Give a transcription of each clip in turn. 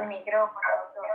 el micrófono, doctor.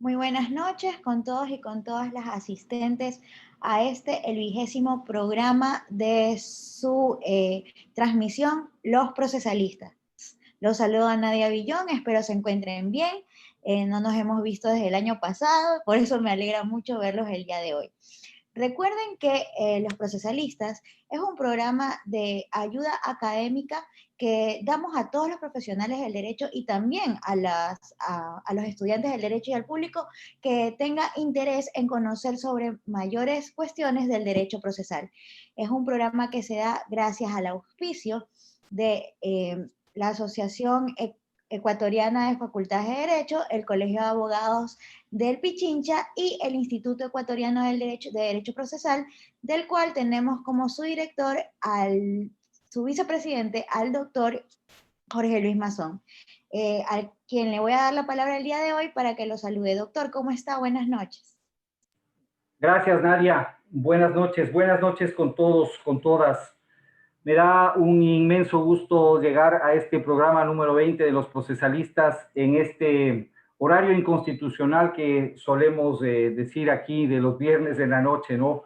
Muy buenas noches con todos y con todas las asistentes a el 20º programa de su transmisión, Los Procesalistas. Los saluda Nadia Villón, espero se encuentren bien. No nos hemos visto desde el año pasado, por eso me alegra mucho verlos el día de hoy. Recuerden que Los Procesalistas es un programa de ayuda académica que damos a todos los profesionales del derecho y también a los estudiantes del derecho y al público que tenga interés en conocer sobre mayores cuestiones del derecho procesal. Es un programa que se da gracias al auspicio de la Asociación Ecuatoriana de Facultades de Derecho, el Colegio de Abogados del Pichincha y el Instituto Ecuatoriano de Derecho Procesal, del cual tenemos como su director su vicepresidente, al doctor Jorge Luis Mazón, a quien le voy a dar la palabra el día de hoy para que lo salude. Doctor, ¿cómo está? Buenas noches. Gracias, Nadia. Buenas noches con todos, con todas. Me da un inmenso gusto llegar a este programa número 20 de los procesalistas en este horario inconstitucional que solemos decir aquí de los viernes de la noche, ¿no?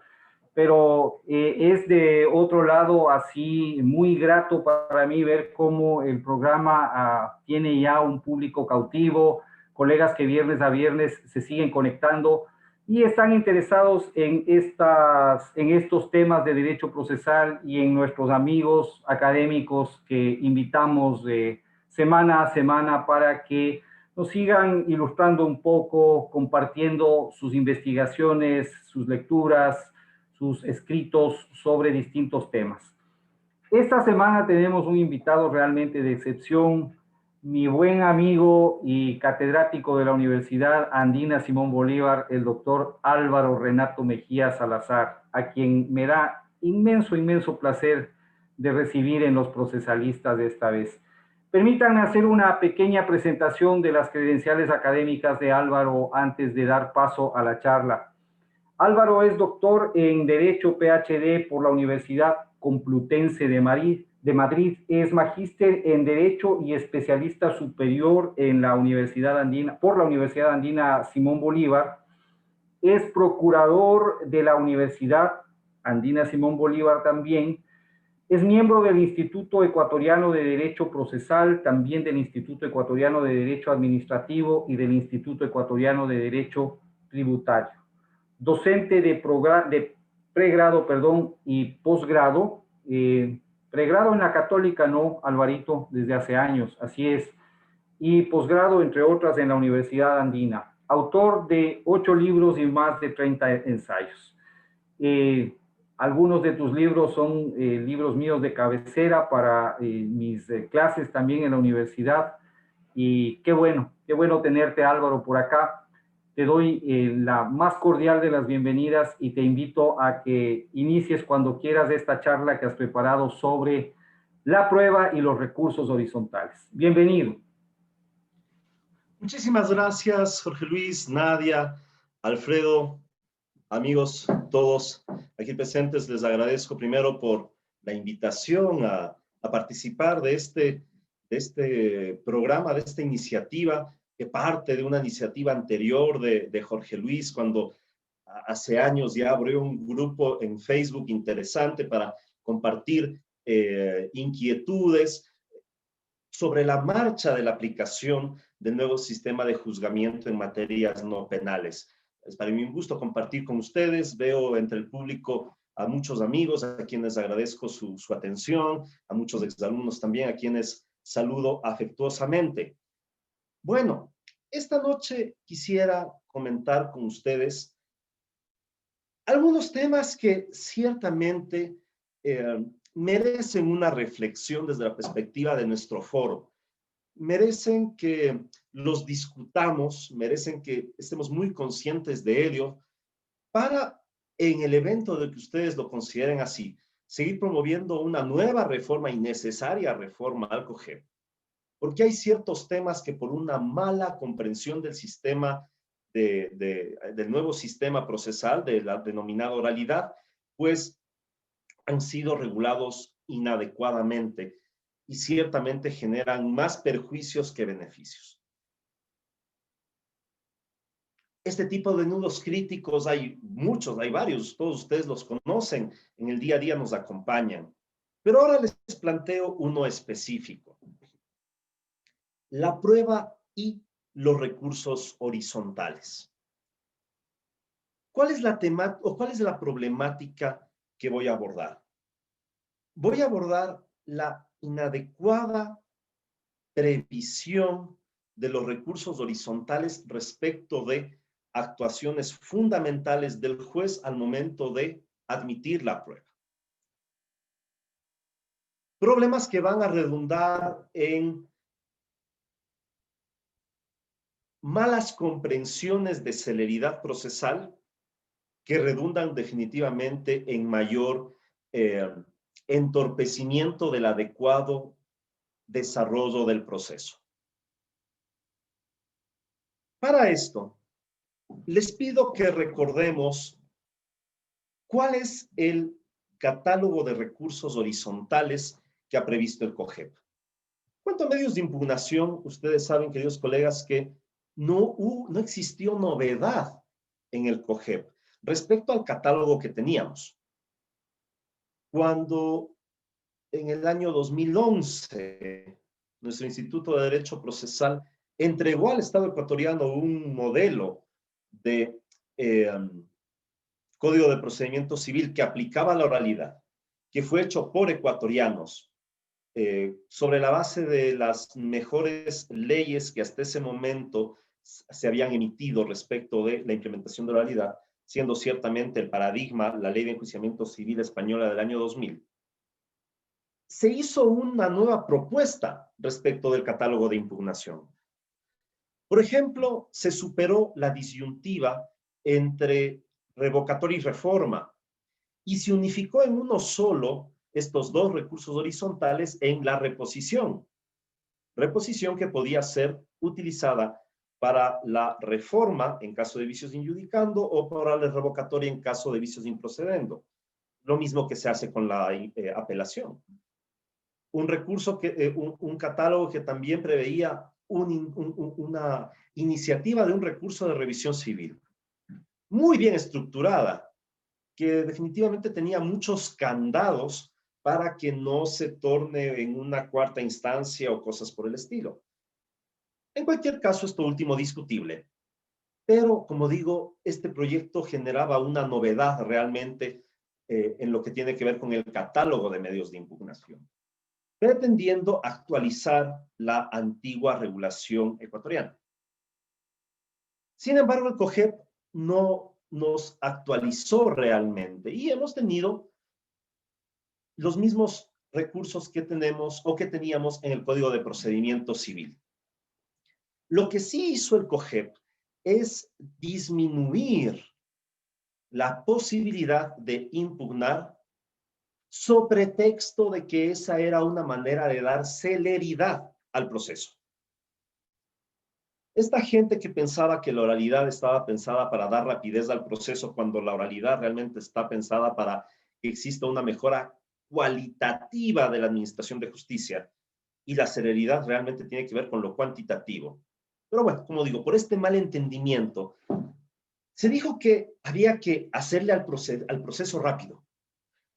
Pero es de otro lado así muy grato para mí ver cómo el programa tiene ya un público cautivo, colegas que viernes a viernes se siguen conectando y están interesados en estos temas de derecho procesal y en nuestros amigos académicos que invitamos semana a semana para que nos sigan ilustrando un poco, compartiendo sus investigaciones, sus lecturas, sus escritos sobre distintos temas. Esta semana tenemos un invitado realmente de excepción, mi buen amigo y catedrático de la Universidad Andina Simón Bolívar, el doctor Álvaro Renato Mejía Salazar, a quien me da inmenso placer de recibir en los procesalistas de esta vez. Permítanme hacer una pequeña presentación de las credenciales académicas de Álvaro antes de dar paso a la charla. Álvaro es doctor en Derecho PhD por la Universidad Complutense de Madrid, es magíster en Derecho y especialista superior en la Universidad Andina, por la Universidad Andina Simón Bolívar, es procurador de la Universidad Andina Simón Bolívar también, es miembro del Instituto Ecuatoriano de Derecho Procesal, también del Instituto Ecuatoriano de Derecho Administrativo y del Instituto Ecuatoriano de Derecho Tributario. Docente de pregrado, y posgrado, pregrado en la Católica, no, Alvarito, desde hace años, así es, y posgrado, entre otras, en la Universidad Andina. Autor de 8 libros y más de 30 ensayos. Algunos de tus libros son libros míos de cabecera para mis clases también en la universidad, y qué bueno tenerte, Álvaro, por acá. Te doy la más cordial de las bienvenidas y te invito a que inicies cuando quieras esta charla que has preparado sobre la prueba y los recursos horizontales. Bienvenido. Muchísimas gracias, Jorge Luis, Nadia, Alfredo, amigos todos aquí presentes. Les agradezco primero por la invitación a participar de este programa, de esta iniciativa, que parte de una iniciativa anterior de Jorge Luis, cuando hace años ya abrió un grupo en Facebook interesante para compartir inquietudes sobre la marcha de la aplicación del nuevo sistema de juzgamiento en materias no penales. Es para mí un gusto compartir con ustedes. Veo entre el público a muchos amigos a quienes agradezco su atención, a muchos exalumnos también a quienes saludo afectuosamente. Bueno, esta noche quisiera comentar con ustedes algunos temas que ciertamente merecen una reflexión desde la perspectiva de nuestro foro. Merecen que los discutamos, merecen que estemos muy conscientes de ello para, en el evento de que ustedes lo consideren así, seguir promoviendo una nueva reforma y necesaria reforma al COGEP. Porque hay ciertos temas que por una mala comprensión del sistema, del nuevo sistema procesal, de la denominada oralidad, pues han sido regulados inadecuadamente y ciertamente generan más perjuicios que beneficios. Este tipo de nudos críticos hay muchos, hay varios, todos ustedes los conocen, en el día a día nos acompañan. Pero ahora les planteo uno específico. La prueba y los recursos horizontales. ¿Cuál es la cuál es la problemática que voy a abordar? Voy a abordar la inadecuada previsión de los recursos horizontales respecto de actuaciones fundamentales del juez al momento de admitir la prueba. Problemas que van a redundar en malas comprensiones de celeridad procesal que redundan definitivamente en mayor entorpecimiento del adecuado desarrollo del proceso. Para esto, les pido que recordemos cuál es el catálogo de recursos horizontales que ha previsto el COGEP. En cuanto a medios de impugnación, ustedes saben, queridos colegas, que no existió novedad en el COGEP respecto al catálogo que teníamos. Cuando en el año 2011 nuestro Instituto de Derecho Procesal entregó al Estado ecuatoriano un modelo de Código de Procedimiento Civil que aplicaba la oralidad, que fue hecho por ecuatorianos, sobre la base de las mejores leyes que hasta ese momento se habían emitido respecto de la implementación de la oralidad, siendo ciertamente el paradigma la Ley de Enjuiciamiento Civil Española del año 2000, se hizo una nueva propuesta respecto del catálogo de impugnación. Por ejemplo, se superó la disyuntiva entre revocatoria y reforma y se unificó en uno solo estos dos recursos horizontales en la reposición. Reposición que podía ser utilizada para la reforma en caso de vicios injudicando o para la revocatoria en caso de vicios improcedendo. Lo mismo que se hace con la apelación. Un recurso, un catálogo que también preveía una iniciativa de un recurso de revisión civil. Muy bien estructurada, que definitivamente tenía muchos candados para que no se torne en una cuarta instancia o cosas por el estilo. En cualquier caso, esto último discutible. Pero, como digo, este proyecto generaba una novedad realmente en lo que tiene que ver con el catálogo de medios de impugnación, pretendiendo actualizar la antigua regulación ecuatoriana. Sin embargo, el COGEP no nos actualizó realmente y hemos tenido los mismos recursos que tenemos o que teníamos en el Código de Procedimiento Civil. Lo que sí hizo el COGEP es disminuir la posibilidad de impugnar sobre pretexto de que esa era una manera de dar celeridad al proceso. Esta gente que pensaba que la oralidad estaba pensada para dar rapidez al proceso, cuando la oralidad realmente está pensada para que exista una mejora cualitativa de la administración de justicia y la celeridad realmente tiene que ver con lo cuantitativo. Pero bueno, como digo, por este malentendimiento, se dijo que había que hacerle al proceso rápido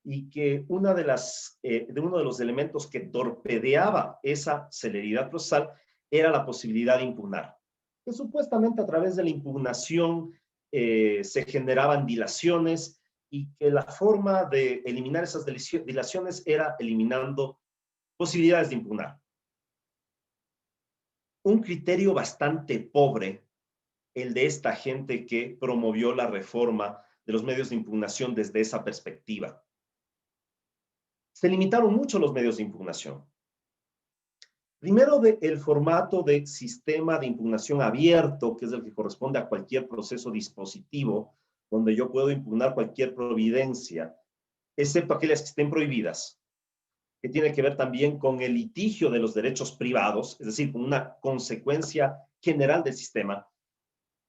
y que uno de los elementos que torpedeaba esa celeridad procesal era la posibilidad de impugnar. Que supuestamente a través de la impugnación se generaban dilaciones y que la forma de eliminar esas dilaciones era eliminando posibilidades de impugnar. un criterio bastante pobre el de esta gente que promovió la reforma de los medios de impugnación desde esa perspectiva. Se limitaron mucho los medios de impugnación. Primero, el formato de sistema de impugnación abierto, que es el que corresponde a cualquier proceso dispositivo, donde yo puedo impugnar cualquier providencia, excepto aquellas que estén prohibidas, que tiene que ver también con el litigio de los derechos privados, es decir, con una consecuencia general del sistema.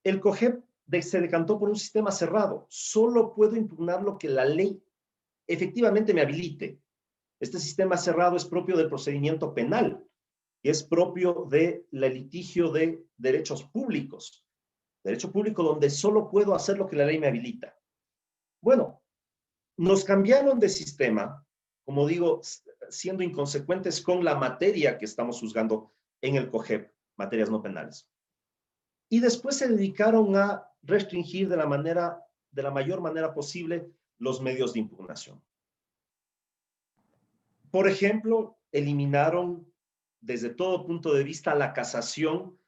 El COGEP se decantó por un sistema cerrado. Solo puedo impugnar lo que la ley efectivamente me habilite. Este sistema cerrado es propio del procedimiento penal, y es propio del litigio de derechos públicos. Derecho público donde solo puedo hacer lo que la ley me habilita. Bueno, nos cambiaron de sistema, como digo, siendo inconsecuentes con la materia que estamos juzgando en el COGEP, materias no penales. Y después se dedicaron a restringir de la mayor manera posible los medios de impugnación. Por ejemplo, eliminaron desde todo punto de vista la casación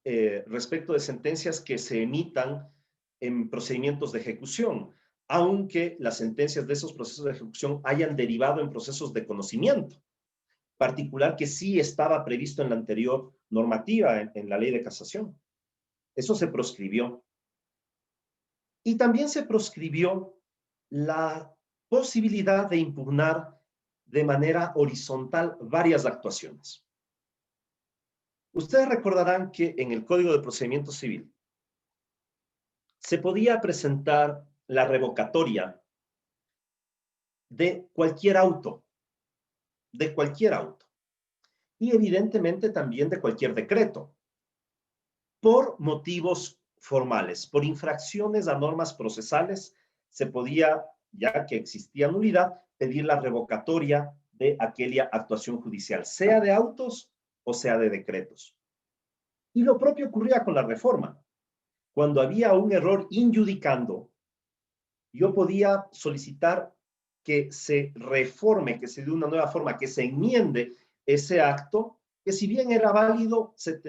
respecto de sentencias que se emitan en procedimientos de ejecución, aunque las sentencias de esos procesos de ejecución hayan derivado en procesos de conocimiento, particular que sí estaba previsto en la anterior normativa, en la ley de casación. Eso se proscribió. Y también se proscribió la posibilidad de impugnar de manera horizontal varias actuaciones. Ustedes recordarán que en el Código de Procedimiento Civil se podía presentar la revocatoria de cualquier auto, y evidentemente también de cualquier decreto, por motivos formales, por infracciones a normas procesales, se podía, ya que existía nulidad, pedir la revocatoria de aquella actuación judicial, sea de autos o sea de decretos. Y lo propio ocurría con la reforma. Cuando había un error injudicando, yo podía solicitar que se reforme, que se dé una nueva forma, que se enmiende ese acto, que si bien era válido, se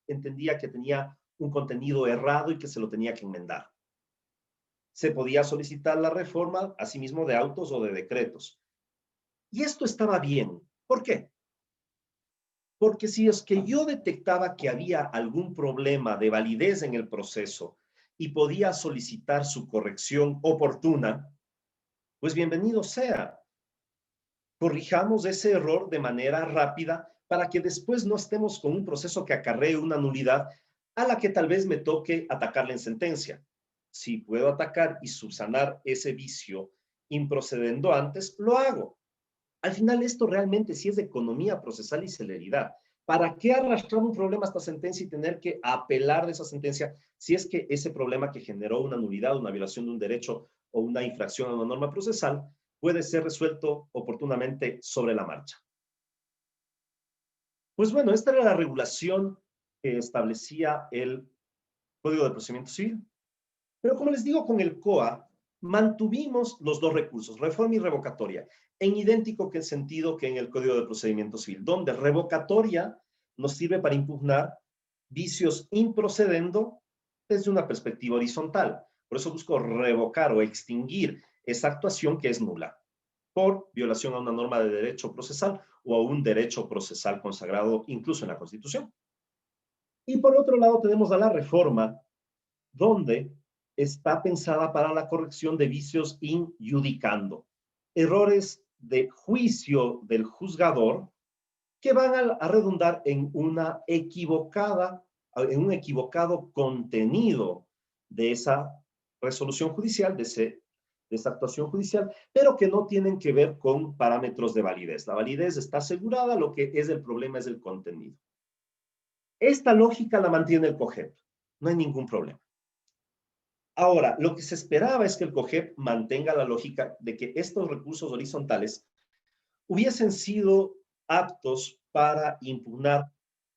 entendía que tenía un contenido errado y que se lo tenía que enmendar. Se podía solicitar la reforma, asimismo, de autos o de decretos. Y esto estaba bien. ¿Por qué? Porque si es que yo detectaba que había algún problema de validez en el proceso y podía solicitar su corrección oportuna, pues bienvenido sea. Corrijamos ese error de manera rápida para que después no estemos con un proceso que acarree una nulidad a la que tal vez me toque atacarle en sentencia. Si puedo atacar y subsanar ese vicio improcedendo antes, lo hago. Al final esto realmente sí es de economía procesal y celeridad. ¿Para qué arrastrar un problema hasta sentencia y tener que apelar de esa sentencia si es que ese problema que generó una nulidad, una violación de un derecho o una infracción a una norma procesal puede ser resuelto oportunamente sobre la marcha? Pues bueno, esta era la regulación que establecía el Código de Procedimiento Civil. Pero como les digo, con el COA mantuvimos los dos recursos, reforma y revocatoria, en idéntico sentido que en el Código de Procedimiento Civil, donde revocatoria nos sirve para impugnar vicios improcedendo desde una perspectiva horizontal. Por eso busco revocar o extinguir esa actuación que es nula por violación a una norma de derecho procesal o a un derecho procesal consagrado incluso en la Constitución. Y por otro lado tenemos a la reforma, donde está pensada para la corrección de vicios injudicando, errores de juicio del juzgador que van a redundar en un equivocado contenido de esa resolución judicial, de esa actuación judicial, pero que no tienen que ver con parámetros de validez. La validez está asegurada, lo que es el problema es el contenido. Esta lógica la mantiene el COGEP, no hay ningún problema. Ahora, lo que se esperaba es que el COGEP mantenga la lógica de que estos recursos horizontales hubiesen sido aptos para impugnar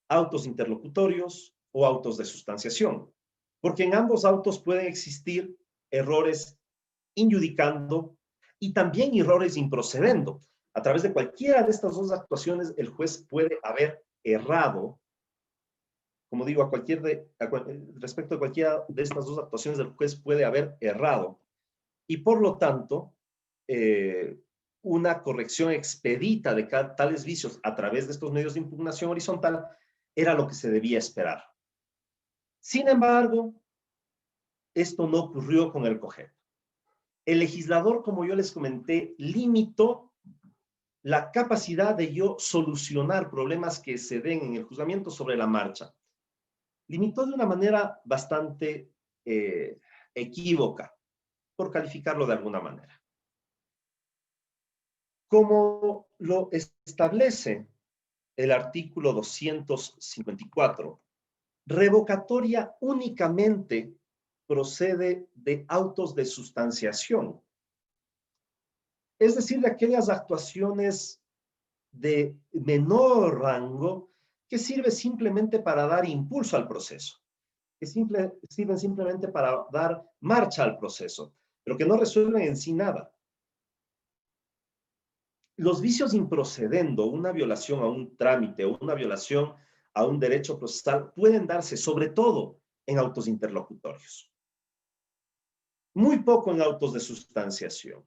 autos interlocutorios o autos de sustanciación, porque en ambos autos pueden existir errores injudicando y también errores improcedendo. A través de cualquiera de estas dos actuaciones, el juez puede haber errado como digo, respecto a cualquiera de estas dos actuaciones del juez puede haber errado. Y por lo tanto, una corrección expedita de tales vicios a través de estos medios de impugnación horizontal era lo que se debía esperar. Sin embargo, esto no ocurrió con el COGEP. El legislador, como yo les comenté, limitó la capacidad de yo solucionar problemas que se den en el juzgamiento sobre la marcha. Limitó de una manera bastante equívoca, por calificarlo de alguna manera. Como lo establece el artículo 254, revocatoria únicamente procede de autos de sustanciación, es decir, de aquellas actuaciones de menor rango que sirven simplemente para dar impulso al proceso, que sirven simplemente para dar marcha al proceso, pero que no resuelven en sí nada. Los vicios improcedendo, una violación a un trámite o una violación a un derecho procesal pueden darse sobre todo en autos interlocutorios. Muy poco en autos de sustanciación.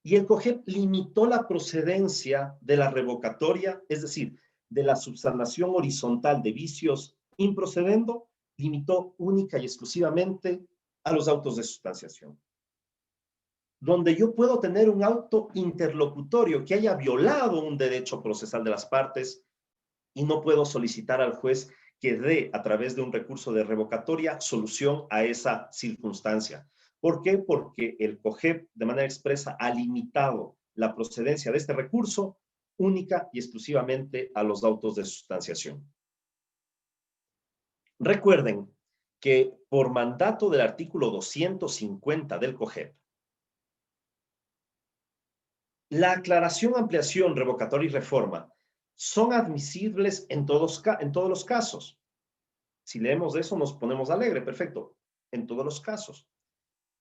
Y el COGEP limitó la procedencia de la revocatoria, es decir, de la subsanación horizontal de vicios improcedendo, limitó única y exclusivamente a los autos de sustanciación. Donde yo puedo tener un auto interlocutorio que haya violado un derecho procesal de las partes y no puedo solicitar al juez que dé, a través de un recurso de revocatoria, solución a esa circunstancia. ¿Por qué? Porque el COGEP, de manera expresa, ha limitado la procedencia de este recurso única y exclusivamente a los autos de sustanciación. Recuerden que por mandato del artículo 250 del COGEP, la aclaración, ampliación, revocatoria y reforma son admisibles en todos los casos. Si leemos eso nos ponemos alegre, perfecto, en todos los casos.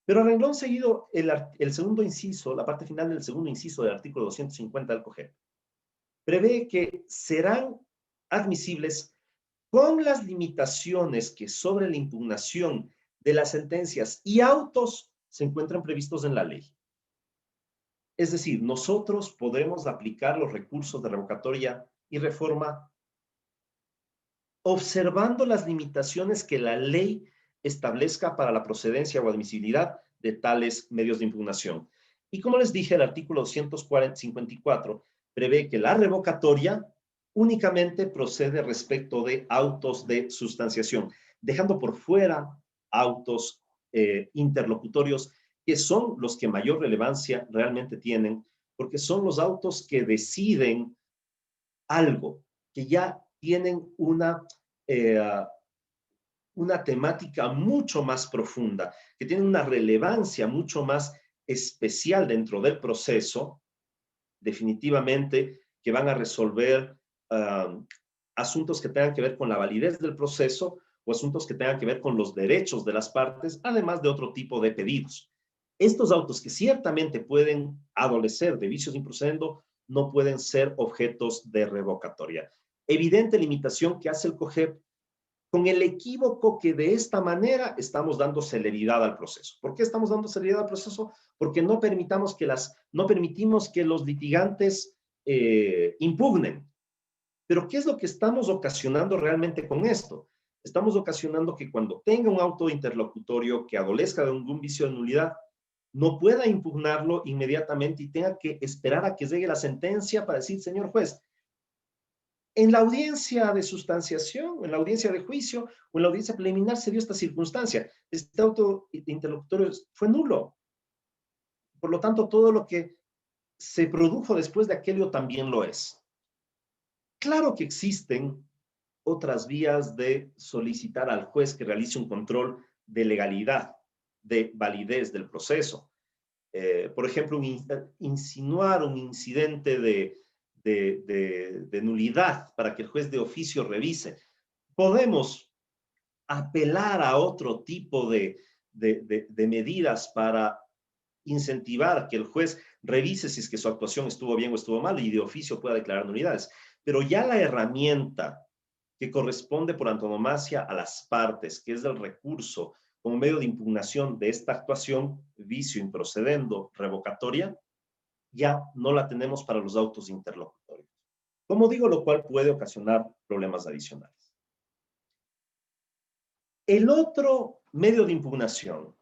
Pero a renglón seguido, el segundo inciso, la parte final del segundo inciso del artículo 250 del COGEP, prevé que serán admisibles con las limitaciones que sobre la impugnación de las sentencias y autos se encuentran previstos en la ley. Es decir, nosotros podremos aplicar los recursos de revocatoria y reforma observando las limitaciones que la ley establezca para la procedencia o admisibilidad de tales medios de impugnación. Y como les dije, el artículo 254 prevé que la revocatoria únicamente procede respecto de autos de sustanciación, dejando por fuera autos interlocutorios, que son los que mayor relevancia realmente tienen, porque son los autos que deciden algo, que ya tienen una temática mucho más profunda, que tienen una relevancia mucho más especial dentro del proceso, definitivamente que van a resolver asuntos que tengan que ver con la validez del proceso o asuntos que tengan que ver con los derechos de las partes, además de otro tipo de pedidos. Estos autos que ciertamente pueden adolecer de vicios improcedendo no pueden ser objetos de revocatoria. Evidente limitación que hace el COGEP con el equívoco que de esta manera estamos dando celeridad al proceso. ¿Por qué estamos dando celeridad al proceso? Porque no permitimos que los litigantes impugnen. Pero ¿qué es lo que estamos ocasionando realmente con esto? Estamos ocasionando que cuando tenga un auto interlocutorio que adolezca de algún vicio de nulidad, no pueda impugnarlo inmediatamente y tenga que esperar a que llegue la sentencia para decir, señor juez, en la audiencia de sustanciación, en la audiencia de juicio o en la audiencia preliminar se dio esta circunstancia. Este auto interlocutorio fue nulo. Por lo tanto, todo lo que se produjo después de aquello también lo es. Claro que existen otras vías de solicitar al juez que realice un control de legalidad, de validez del proceso. Por ejemplo, insinuar un incidente de nulidad para que el juez de oficio revise. Podemos apelar a otro tipo de medidas para incentivar que el juez revise si es que su actuación estuvo bien o estuvo mal y de oficio pueda declarar nulidades. Pero ya la herramienta que corresponde por antonomasia a las partes, que es el recurso como medio de impugnación de esta actuación, vicio improcedendo revocatoria, ya no la tenemos para los autos interlocutorios. Como digo, lo cual puede ocasionar problemas adicionales. El otro medio de impugnación,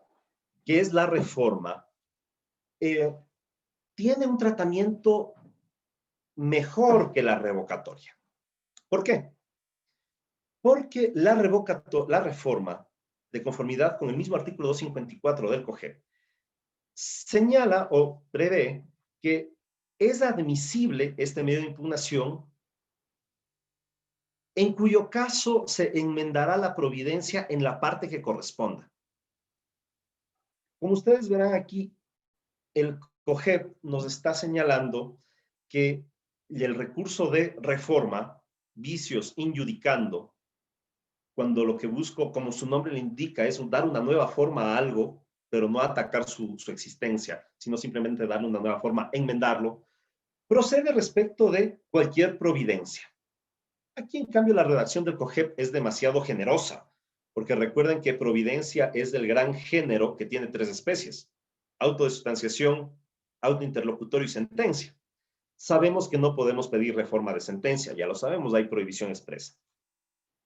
que es la reforma, tiene un tratamiento mejor que la revocatoria. ¿Por qué? Porque la reforma, de conformidad con el mismo artículo 254 del COGEP, señala o prevé que es admisible este medio de impugnación en cuyo caso se enmendará la providencia en la parte que corresponda. Como ustedes verán aquí, el COGEP nos está señalando que el recurso de reforma, vicios injudicando, cuando lo que busco, como su nombre le indica, es dar una nueva forma a algo, pero no atacar su existencia, sino simplemente darle una nueva forma, enmendarlo, procede respecto de cualquier providencia. Aquí, en cambio, la redacción del COGEP es demasiado generosa, porque recuerden que providencia es del gran género que tiene 3 especies: auto de sustanciación, auto interlocutorio y sentencia. Sabemos que no podemos pedir reforma de sentencia, ya lo sabemos, hay prohibición expresa.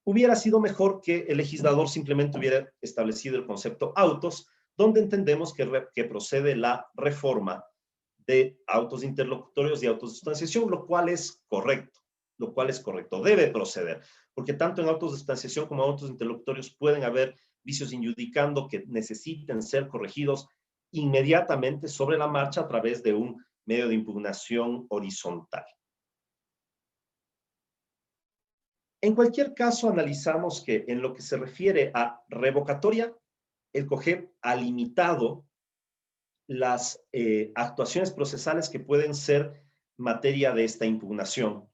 Hubiera sido mejor que el legislador simplemente hubiera establecido el concepto autos, donde entendemos que procede la reforma de autos interlocutorios y autos de sustanciación, lo cual es correcto, debe proceder, porque tanto en autos de sustanciación como en autos interlocutorios pueden haber vicios injudicando que necesiten ser corregidos inmediatamente sobre la marcha a través de un medio de impugnación horizontal. En cualquier caso, analizamos que en lo que se refiere a revocatoria, el COGEP ha limitado las actuaciones procesales que pueden ser materia de esta impugnación.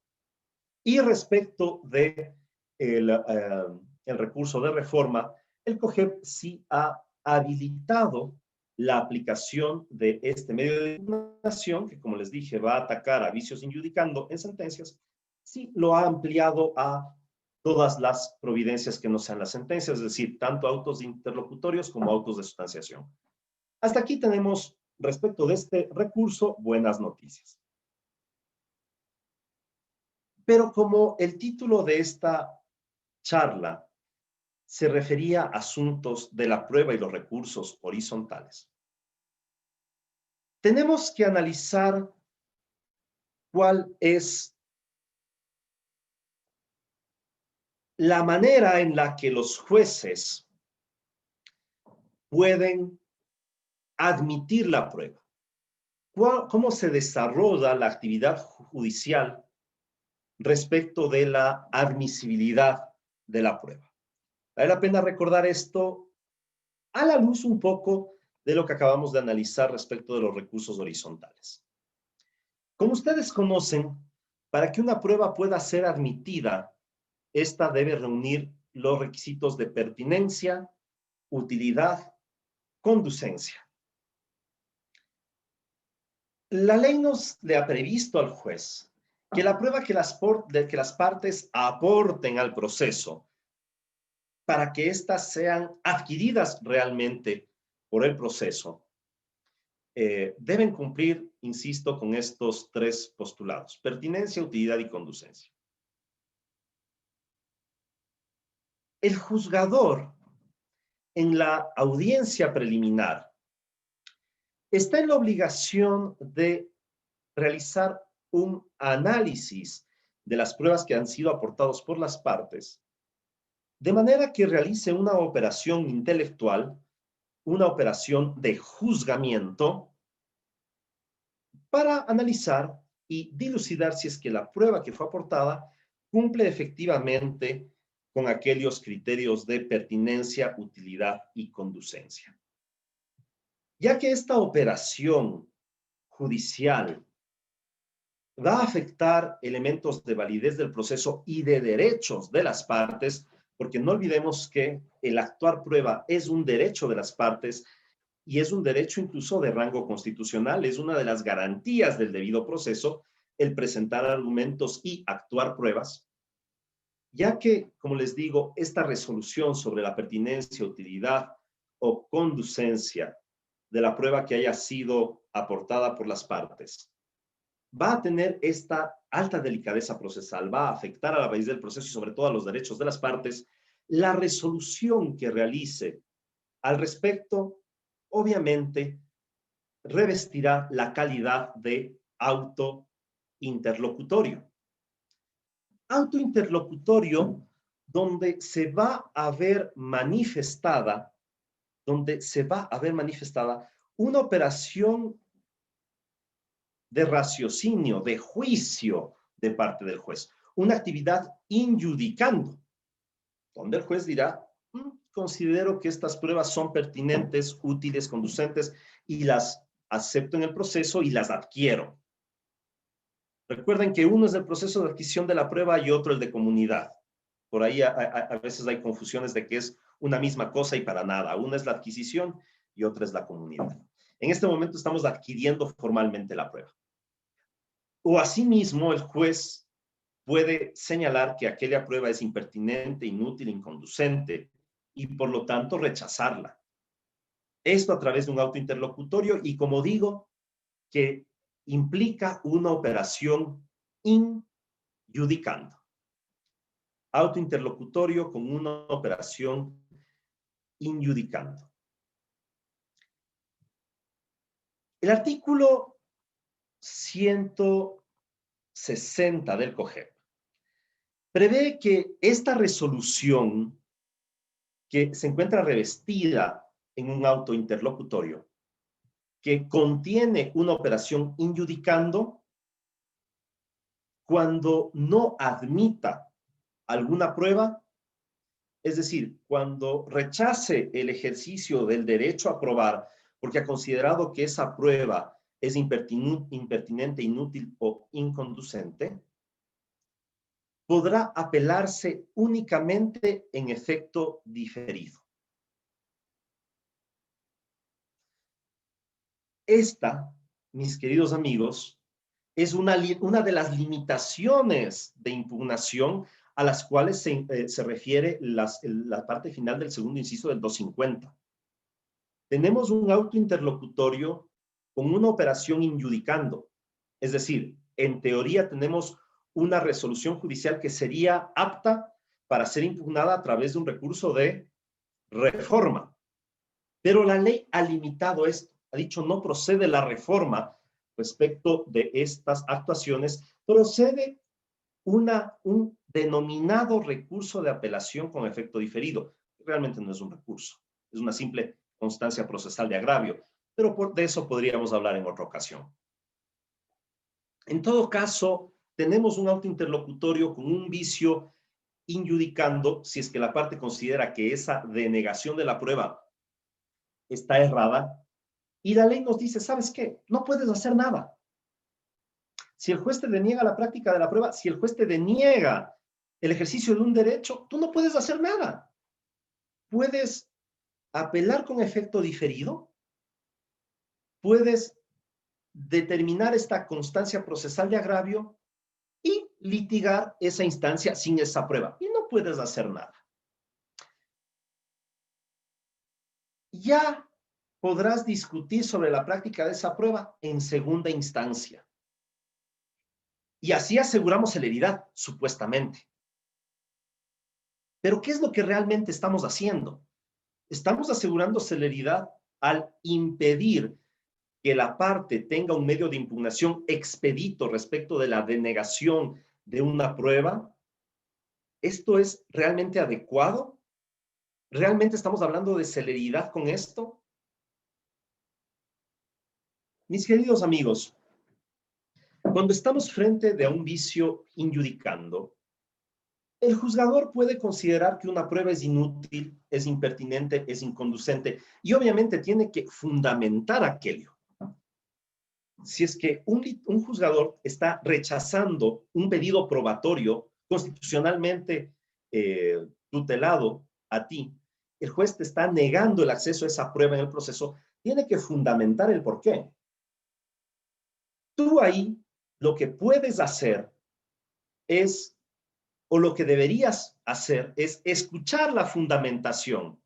Y respecto de el recurso de reforma, el COGEP sí ha habilitado la aplicación de este medio de impugnación, que como les dije va a atacar a vicios injudicando en sentencias, sí lo ha ampliado a todas las providencias que no sean las sentencias, es decir, tanto autos interlocutorios como autos de sustanciación. Hasta aquí tenemos, respecto de este recurso, buenas noticias. Pero como el título de esta charla se refería a asuntos de la prueba y los recursos horizontales, tenemos que analizar cuál es la manera en la que los jueces pueden admitir la prueba. ¿Cómo se desarrolla la actividad judicial respecto de la admisibilidad de la prueba? Vale la pena recordar esto a la luz un poco de lo que acabamos de analizar respecto de los recursos horizontales. Como ustedes conocen, para que una prueba pueda ser admitida, esta debe reunir los requisitos de pertinencia, utilidad, conducencia. La ley nos le ha previsto al juez que la prueba que las partes aporten al proceso para que éstas sean adquiridas realmente por el proceso, deben cumplir, insisto, con estos 3 postulados: pertinencia, utilidad y conducencia. El juzgador, en la audiencia preliminar, está en la obligación de realizar un análisis de las pruebas que han sido aportadas por las partes, de manera que realice una operación intelectual, una operación de juzgamiento, para analizar y dilucidar si es que la prueba que fue aportada cumple efectivamente con aquellos criterios de pertinencia, utilidad y conducencia. Ya que esta operación judicial va a afectar elementos de validez del proceso y de derechos de las partes, porque no olvidemos que el actuar prueba es un derecho de las partes y es un derecho incluso de rango constitucional, es una de las garantías del debido proceso el presentar argumentos y actuar pruebas. ya que, como les digo, esta resolución sobre la pertinencia, utilidad o conducencia de la prueba que haya sido aportada por las partes va a tener esta alta delicadeza procesal, va a afectar a la raíz del proceso y sobre todo a los derechos de las partes, la resolución que realice al respecto, obviamente, revestirá la calidad de auto interlocutorio. Auto interlocutorio donde se va a ver manifestada, una operación de raciocinio, de juicio de parte del juez, una actividad injudicando, donde el juez dirá, considero que estas pruebas son pertinentes, útiles, conducentes, y las acepto en el proceso y las adquiero. Recuerden que uno es el proceso de adquisición de la prueba y otro el de comunidad. Por ahí a veces hay confusiones de que es una misma cosa y para nada. Una es la adquisición y otra es la comunidad. En este momento estamos adquiriendo formalmente la prueba. O asimismo, el juez puede señalar que aquella prueba es impertinente, inútil, inconducente y por lo tanto rechazarla. Esto a través de un auto interlocutorio y, como digo, que implica una operación injudicando. Auto interlocutorio con una operación injudicando. El artículo 160 del COGEP prevé que esta resolución que se encuentra revestida en un auto interlocutorio que contiene una operación injudicando, cuando no admita alguna prueba, es decir, cuando rechace el ejercicio del derecho a probar porque ha considerado que esa prueba es impertinente, inútil o inconducente, podrá apelarse únicamente en efecto diferido. Esta, mis queridos amigos, es una de las limitaciones de impugnación a las cuales se refiere la parte final del segundo inciso del 250. Tenemos un auto interlocutorio con una operación injudicando, es decir, en teoría tenemos una resolución judicial que sería apta para ser impugnada a través de un recurso de reforma. Pero la ley ha limitado esto, ha dicho no procede la reforma respecto de estas actuaciones, procede un denominado recurso de apelación con efecto diferido. Realmente no es un recurso, es una simple constancia procesal de agravio, pero de eso podríamos hablar en otra ocasión. En todo caso, tenemos un auto interlocutorio con un vicio injudicando si es que la parte considera que esa denegación de la prueba está errada, y la ley nos dice, ¿sabes qué? No puedes hacer nada. Si el juez te deniega la práctica de la prueba, si el juez te deniega el ejercicio de un derecho, tú no puedes hacer nada. Puedes apelar con efecto diferido, puedes determinar esta constancia procesal de agravio y litigar esa instancia sin esa prueba. Y no puedes hacer nada. Ya podrás discutir sobre la práctica de esa prueba en segunda instancia. Y así aseguramos celeridad, supuestamente. Pero ¿qué es lo que realmente estamos haciendo? Estamos asegurando celeridad al impedir que la parte tenga un medio de impugnación expedito respecto de la denegación de una prueba. ¿Esto es realmente adecuado? ¿Realmente estamos hablando de celeridad con esto? Mis queridos amigos, cuando estamos frente de un vicio injudicando, el juzgador puede considerar que una prueba es inútil, es impertinente, es inconducente, y obviamente tiene que fundamentar aquello. Si es que un juzgador está rechazando un pedido probatorio constitucionalmente tutelado a ti, el juez te está negando el acceso a esa prueba en el proceso, tiene que fundamentar el porqué. Tú ahí lo que puedes hacer es o lo que deberías hacer es escuchar la fundamentación.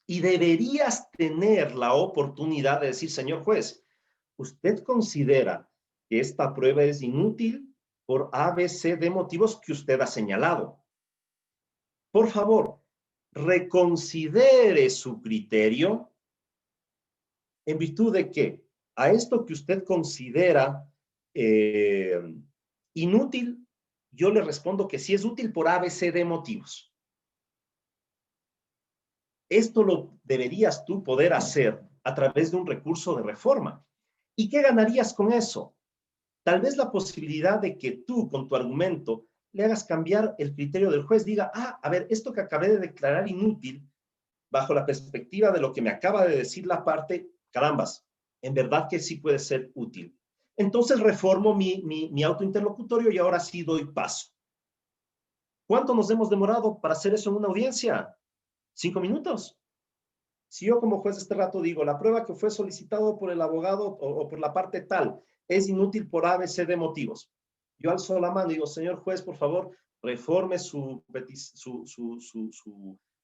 Y deberías tener la oportunidad de decir, señor juez, ¿usted considera que esta prueba es inútil por ABC de motivos que usted ha señalado? Por favor, reconsidere su criterio en virtud de que a esto que usted considera inútil, yo le respondo que sí es útil por ABC de motivos. Esto lo deberías tú poder hacer a través de un recurso de reforma. ¿Y qué ganarías con eso? Tal vez la posibilidad de que tú, con tu argumento, le hagas cambiar el criterio del juez. Diga, a ver, esto que acabé de declarar inútil, bajo la perspectiva de lo que me acaba de decir la parte, carambas, en verdad que sí puede ser útil. Entonces reformo mi autointerlocutorio y ahora sí doy paso. ¿Cuánto nos hemos demorado para hacer eso en una audiencia? 5 minutos. Si yo como juez este rato digo, la prueba que fue solicitado por el abogado o por la parte tal es inútil por ABC de motivos. Yo alzo la mano y digo, señor juez, por favor, reforme su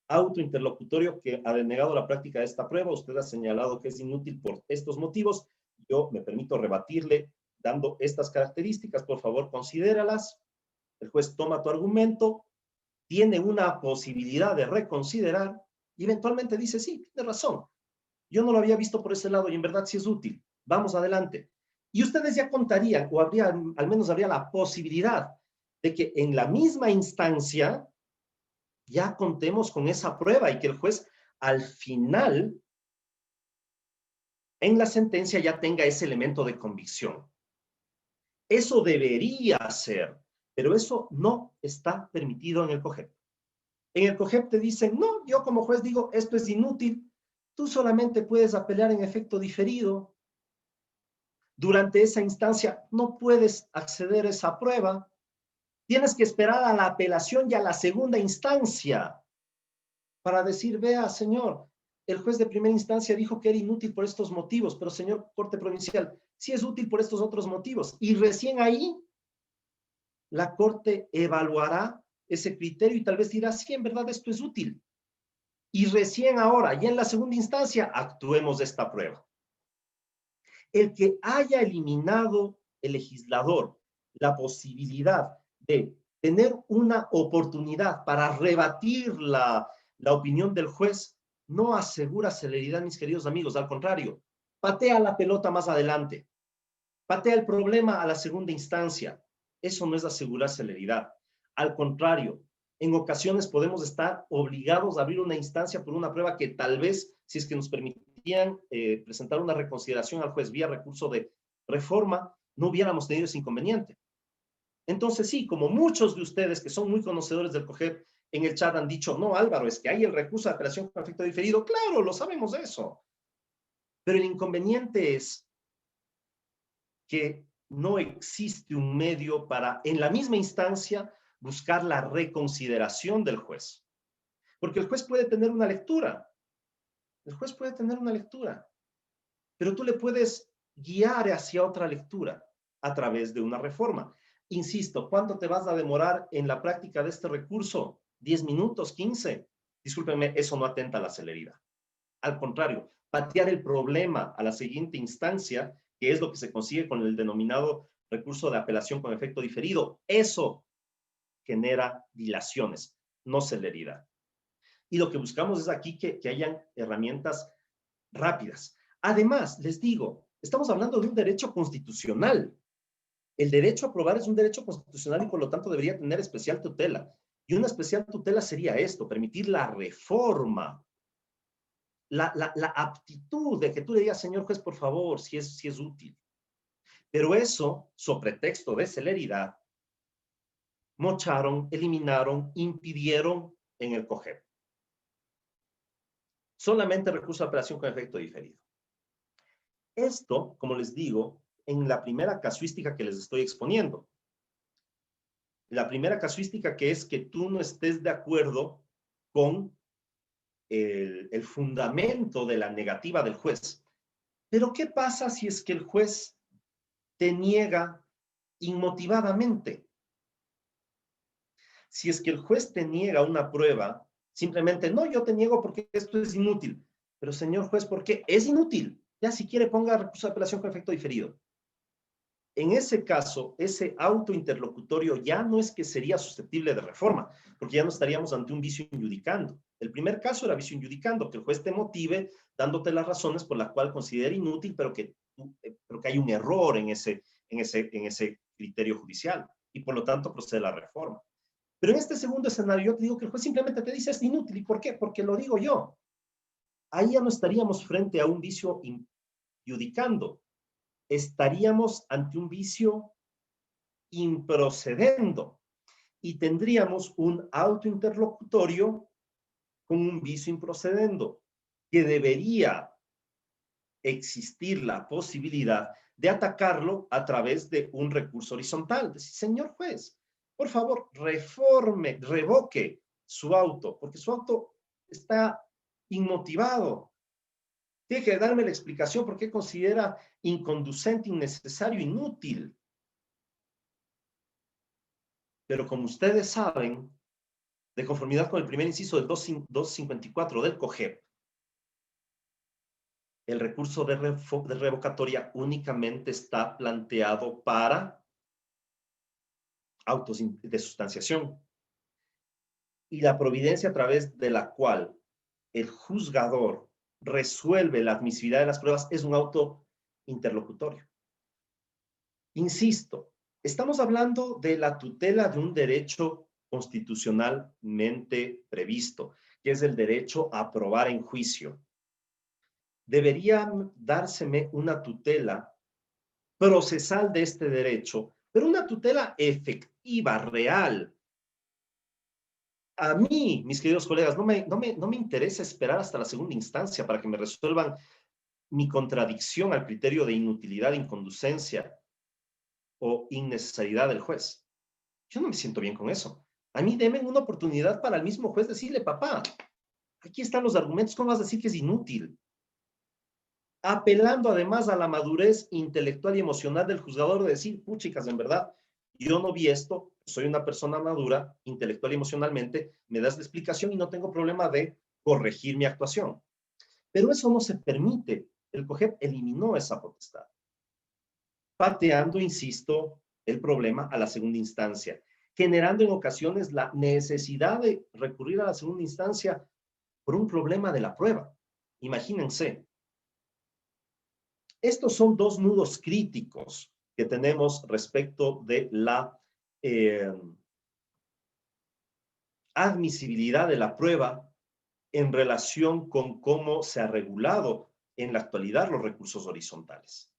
autointerlocutorio que ha denegado la práctica de esta prueba. Usted ha señalado que es inútil por estos motivos. Yo me permito rebatirle dando estas características. Por favor, considéralas. El juez toma tu argumento, tiene una posibilidad de reconsiderar y eventualmente dice, sí, tiene razón. Yo no lo había visto por ese lado y en verdad sí es útil. Vamos adelante. Y ustedes ya contarían, o habría, al menos habría la posibilidad de que en la misma instancia ya contemos con esa prueba y que el juez al final, en la sentencia, ya tenga ese elemento de convicción. Eso debería ser, pero eso no está permitido en el COGEP. En el COGEP te dicen, no, yo como juez digo, esto es inútil, tú solamente puedes apelar en efecto diferido. Durante esa instancia no puedes acceder a esa prueba. Tienes que esperar a la apelación y a la segunda instancia para decir, vea, señor, el juez de primera instancia dijo que era inútil por estos motivos, pero señor Corte Provincial, sí es útil por estos otros motivos. Y recién ahí la Corte evaluará ese criterio y tal vez dirá, sí, en verdad esto es útil. Y recién ahora, ya en la segunda instancia, actuemos esta prueba. El que haya eliminado el legislador la posibilidad de tener una oportunidad para rebatir la opinión del juez, no asegura celeridad, mis queridos amigos. Al contrario, patea la pelota más adelante, patea el problema a la segunda instancia. Eso no es asegurar celeridad. Al contrario, en ocasiones podemos estar obligados a abrir una instancia por una prueba que tal vez, si es que nos permitían presentar una reconsideración al juez vía recurso de reforma, no hubiéramos tenido ese inconveniente. Entonces sí, como muchos de ustedes que son muy conocedores del COGEP en el chat han dicho, no Álvaro, es que hay el recurso de apelación con efecto diferido. Claro, lo sabemos de eso. Pero el inconveniente es que no existe un medio para, en la misma instancia, buscar la reconsideración del juez. Porque el juez puede tener una lectura. El juez puede tener una lectura. Pero tú le puedes guiar hacia otra lectura a través de una reforma. Insisto, ¿cuánto te vas a demorar en la práctica de este recurso? ¿10 minutos? ¿15? Discúlpenme, eso no atenta a la celeridad. Al contrario, patear el problema a la siguiente instancia, que es lo que se consigue con el denominado recurso de apelación con efecto diferido, eso genera dilaciones, no celeridad. Y lo que buscamos es aquí que hayan herramientas rápidas. Además, les digo, estamos hablando de un derecho constitucional. El derecho a aprobar es un derecho constitucional y por lo tanto debería tener especial tutela. Y una especial tutela sería esto, permitir la reforma, la aptitud de que tú le digas, señor juez, por favor, si es útil. Pero eso, sobre pretexto de celeridad, mocharon, eliminaron, impidieron en el COGEP. Solamente recurso de apelación con efecto diferido. Esto, como les digo, en la primera casuística que les estoy exponiendo. La primera casuística que es que tú no estés de acuerdo con el fundamento de la negativa del juez. Pero ¿qué pasa si es que el juez te niega inmotivadamente. Si es que el juez te niega una prueba, simplemente, no, yo te niego porque esto es inútil. Pero señor juez, ¿por qué? Es inútil. Ya si quiere ponga recurso de apelación con efecto diferido. En ese caso, ese autointerlocutorio ya no es que sería susceptible de reforma, porque ya no estaríamos ante un vicio injudicando. El primer caso era vicio injudicando, que el juez te motive dándote las razones por las cuales considera inútil, pero que hay un error en ese criterio judicial y por lo tanto procede la reforma. Pero en este segundo escenario yo te digo que el juez simplemente te dice es inútil. ¿Y por qué? Porque lo digo yo. Ahí ya no estaríamos frente a un vicio injudicando. Estaríamos ante un vicio improcedendo y tendríamos un autointerlocutorio con un vicio improcedendo, que debería existir la posibilidad de atacarlo a través de un recurso horizontal. Decir, señor juez, por favor, revoque su auto, porque su auto está inmotivado. Tiene que darme la explicación por qué considera inconducente, innecesario, inútil. Pero como ustedes saben, de conformidad con el primer inciso del 254 del COGEP, el recurso de revocatoria únicamente está planteado para autos de sustanciación. Y la providencia a través de la cual el juzgador resuelve la admisibilidad de las pruebas es un auto interlocutorio. Insisto, estamos hablando de la tutela de un derecho constitucionalmente previsto, que es el derecho a probar en juicio. Debería dárseme una tutela procesal de este derecho, pero una tutela efectiva, real. A mí, mis queridos colegas, no me interesa esperar hasta la segunda instancia para que me resuelvan mi contradicción al criterio de inutilidad, inconducencia o innecesariedad del juez. Yo no me siento bien con eso. A mí denme una oportunidad para el mismo juez decirle, papá, aquí están los argumentos, ¿cómo vas a decir que es inútil? Apelando además a la madurez intelectual y emocional del juzgador de decir, puchicas, en verdad, yo no vi esto, soy una persona madura, intelectual y emocionalmente, me das la explicación y no tengo problema de corregir mi actuación. Pero eso no se permite. El COGEP eliminó esa potestad, pateando, insisto, el problema a la segunda instancia, generando en ocasiones la necesidad de recurrir a la segunda instancia por un problema de la prueba. Imagínense. Estos son dos nudos críticos que tenemos respecto de la admisibilidad de la prueba en relación con cómo se ha regulado en la actualidad los recursos horizontales.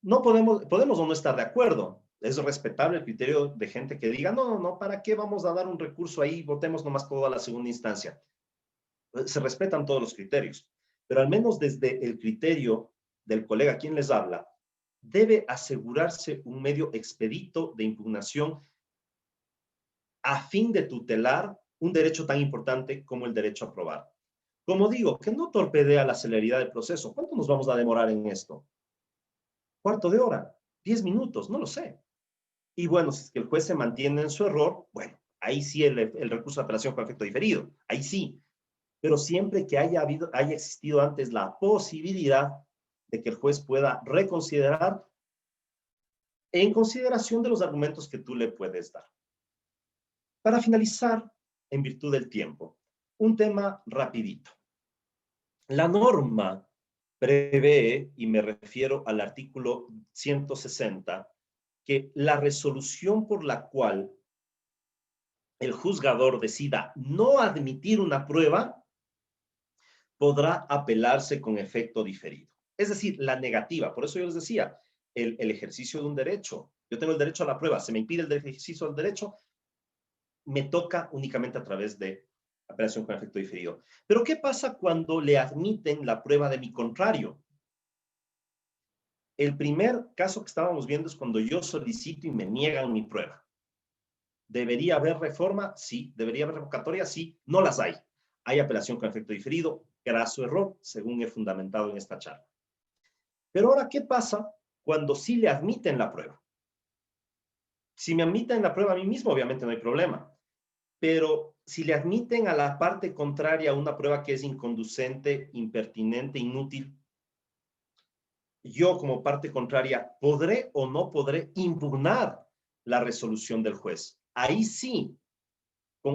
No podemos o no estar de acuerdo. Es respetable el criterio de gente que diga, no, ¿para qué vamos a dar un recurso ahí? Votemos nomás todo a la segunda instancia. Se respetan todos los criterios, pero al menos desde el criterio del colega quien les habla, debe asegurarse un medio expedito de impugnación a fin de tutelar un derecho tan importante como el derecho a probar. Como digo, que no torpedea la celeridad del proceso. ¿Cuánto nos vamos a demorar en esto? ¿Cuarto de hora? 10 minutos, no lo sé. Y bueno, si es que el juez se mantiene en su error, bueno, ahí sí el recurso de apelación con efecto diferido, ahí sí. Pero siempre que haya existido antes la posibilidad de que el juez pueda reconsiderar en consideración de los argumentos que tú le puedes dar. Para finalizar, en virtud del tiempo, un tema rapidito. La norma prevé, y me refiero al artículo 160, que la resolución por la cual el juzgador decida no admitir una prueba podrá apelarse con efecto diferido. Es decir, la negativa. Por eso yo les decía, el ejercicio de un derecho. Yo tengo el derecho a la prueba, se me impide el ejercicio del derecho, me toca únicamente a través de apelación con efecto diferido. Pero ¿qué pasa cuando le admiten la prueba de mi contrario? El primer caso que estábamos viendo es cuando yo solicito y me niegan mi prueba. ¿Debería haber reforma? Sí. ¿Debería haber revocatoria? Sí. No las hay. Hay apelación con efecto diferido, graso error, según he fundamentado en esta charla. Pero ahora, ¿qué pasa cuando sí le admiten la prueba? Si me admiten la prueba a mí mismo, obviamente no hay problema. Pero si le admiten a la parte contraria una prueba que es inconducente, impertinente, inútil, yo como parte contraria, ¿podré o no podré impugnar la resolución del juez? Ahí sí,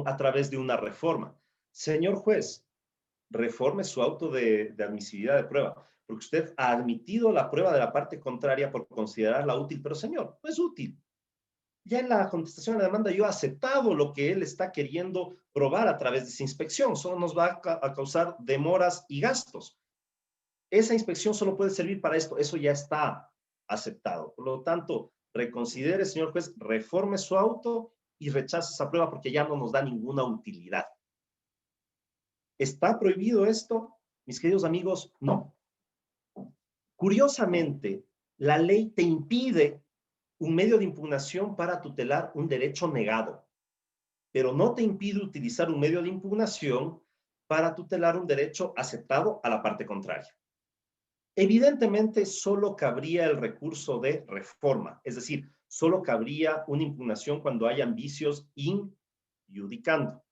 a través de una reforma. Señor juez, reforme su auto de admisibilidad de prueba, porque usted ha admitido la prueba de la parte contraria por considerarla útil, pero señor, no es útil. Ya en la contestación a la demanda yo he aceptado lo que él está queriendo probar a través de esa inspección, solo nos va a causar demoras y gastos. Esa inspección solo puede servir para esto, eso ya está aceptado. Por lo tanto, reconsidere, señor juez, reforme su auto y rechace esa prueba porque ya no nos da ninguna utilidad. ¿Está prohibido esto? Mis queridos amigos, no. Curiosamente, la ley te impide un medio de impugnación para tutelar un derecho negado, pero no te impide utilizar un medio de impugnación para tutelar un derecho aceptado a la parte contraria. Evidentemente, solo cabría el recurso de reforma, es decir, solo cabría una impugnación cuando hayan vicios in iudicando,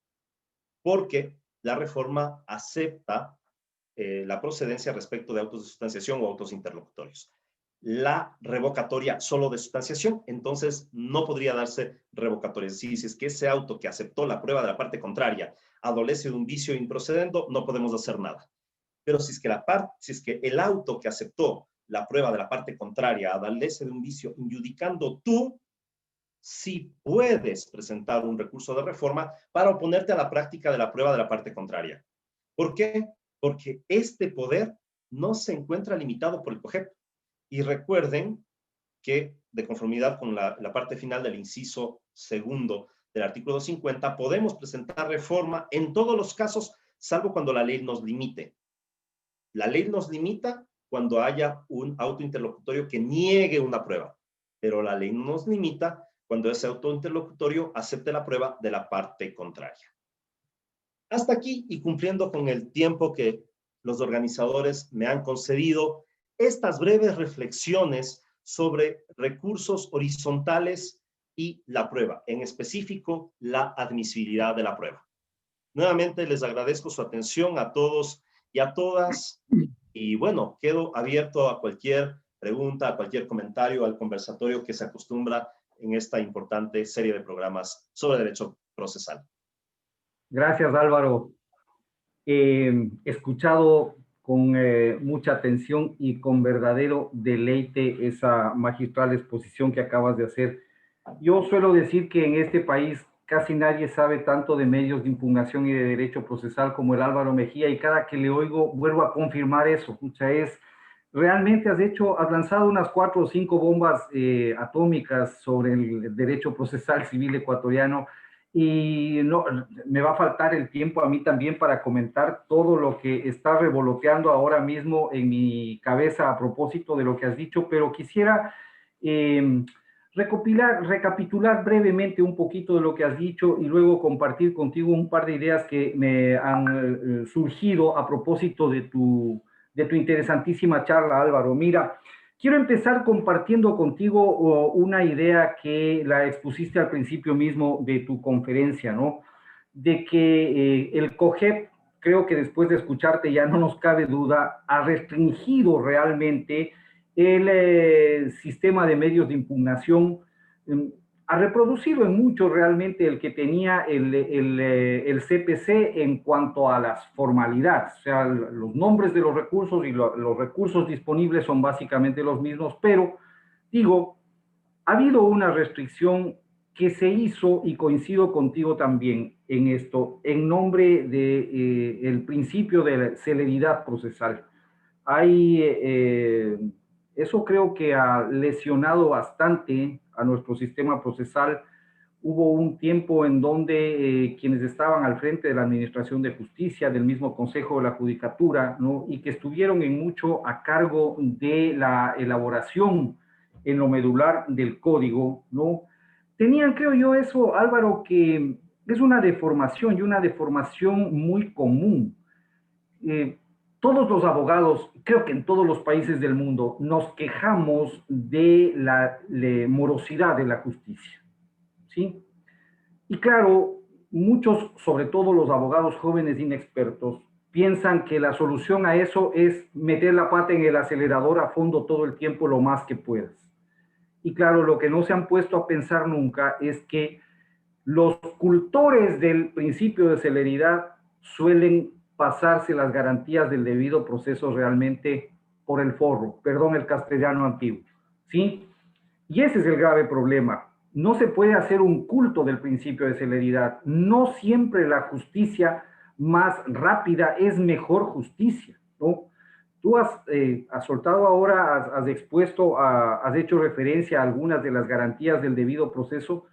porque la reforma acepta la procedencia respecto de autos de sustanciación o autos interlocutorios. La revocatoria solo de sustanciación, entonces no podría darse revocatoria. Es decir, si es que ese auto que aceptó la prueba de la parte contraria adolece de un vicio improcedendo, no podemos hacer nada. Pero si es que el auto que aceptó la prueba de la parte contraria adolece de un vicio injudicando, tú sí puedes presentar un recurso de reforma para oponerte a la práctica de la prueba de la parte contraria. ¿Por qué? Porque este poder no se encuentra limitado por el COGEP. Y recuerden que, de conformidad con la parte final del inciso segundo del artículo 250, podemos presentar reforma en todos los casos, salvo cuando la ley nos limite. La ley nos limita cuando haya un auto interlocutorio que niegue una prueba, pero la ley no nos limita cuando ese auto interlocutorio acepte la prueba de la parte contraria. Hasta aquí, y cumpliendo con el tiempo que los organizadores me han concedido, estas breves reflexiones sobre recursos horizontales y la prueba, en específico, la admisibilidad de la prueba. Nuevamente les agradezco su atención a todos y a todas, y bueno, quedo abierto a cualquier pregunta, a cualquier comentario, al conversatorio que se acostumbra en esta importante serie de programas sobre derecho procesal. Gracias, Álvaro. He escuchado con mucha atención y con verdadero deleite esa magistral exposición que acabas de hacer. Yo suelo decir que en este país casi nadie sabe tanto de medios de impugnación y de derecho procesal como el Álvaro Mejía, y cada que le oigo vuelvo a confirmar eso. O sea, realmente has lanzado unas 4 o 5 bombas atómicas sobre el derecho procesal civil ecuatoriano, y no, me va a faltar el tiempo a mí también para comentar todo lo que está revoloteando ahora mismo en mi cabeza a propósito de lo que has dicho, pero quisiera recapitular brevemente un poquito de lo que has dicho y luego compartir contigo un par de ideas que me han surgido a propósito de tu interesantísima charla, Álvaro. Mira, quiero empezar compartiendo contigo una idea que la expusiste al principio mismo de tu conferencia, ¿no? De que el COGEP, creo que después de escucharte ya no nos cabe duda, ha restringido realmente el sistema de medios de impugnación, ha reproducido en mucho realmente el que tenía el CPC en cuanto a las formalidades. O sea, los nombres de los recursos y los recursos disponibles son básicamente los mismos, pero digo, ha habido una restricción que se hizo, y coincido contigo también en esto, en nombre del principio de la celeridad procesal. Eso creo que ha lesionado bastante a nuestro sistema procesal. Hubo un tiempo en donde quienes estaban al frente de la Administración de Justicia, del mismo Consejo de la Judicatura, ¿no? Y que estuvieron en mucho a cargo de la elaboración en lo medular del código, ¿no? Tenían, creo yo, eso, Álvaro, que es una deformación, y una deformación muy común. Todos los abogados, creo que en todos los países del mundo, nos quejamos de la morosidad de la justicia. ¿sí? Y claro, muchos, sobre todo los abogados jóvenes inexpertos, piensan que la solución a eso es meter la pata en el acelerador a fondo todo el tiempo lo más que puedas. Y claro, lo que no se han puesto a pensar nunca es que los cultores del principio de celeridad suelen pasarse las garantías del debido proceso realmente por el forro, perdón el castellano antiguo, ¿sí? Y ese es el grave problema. No se puede hacer un culto del principio de celeridad. No siempre la justicia más rápida es mejor justicia, ¿no? Tú has soltado ahora, has expuesto, has hecho referencia a algunas de las garantías del debido proceso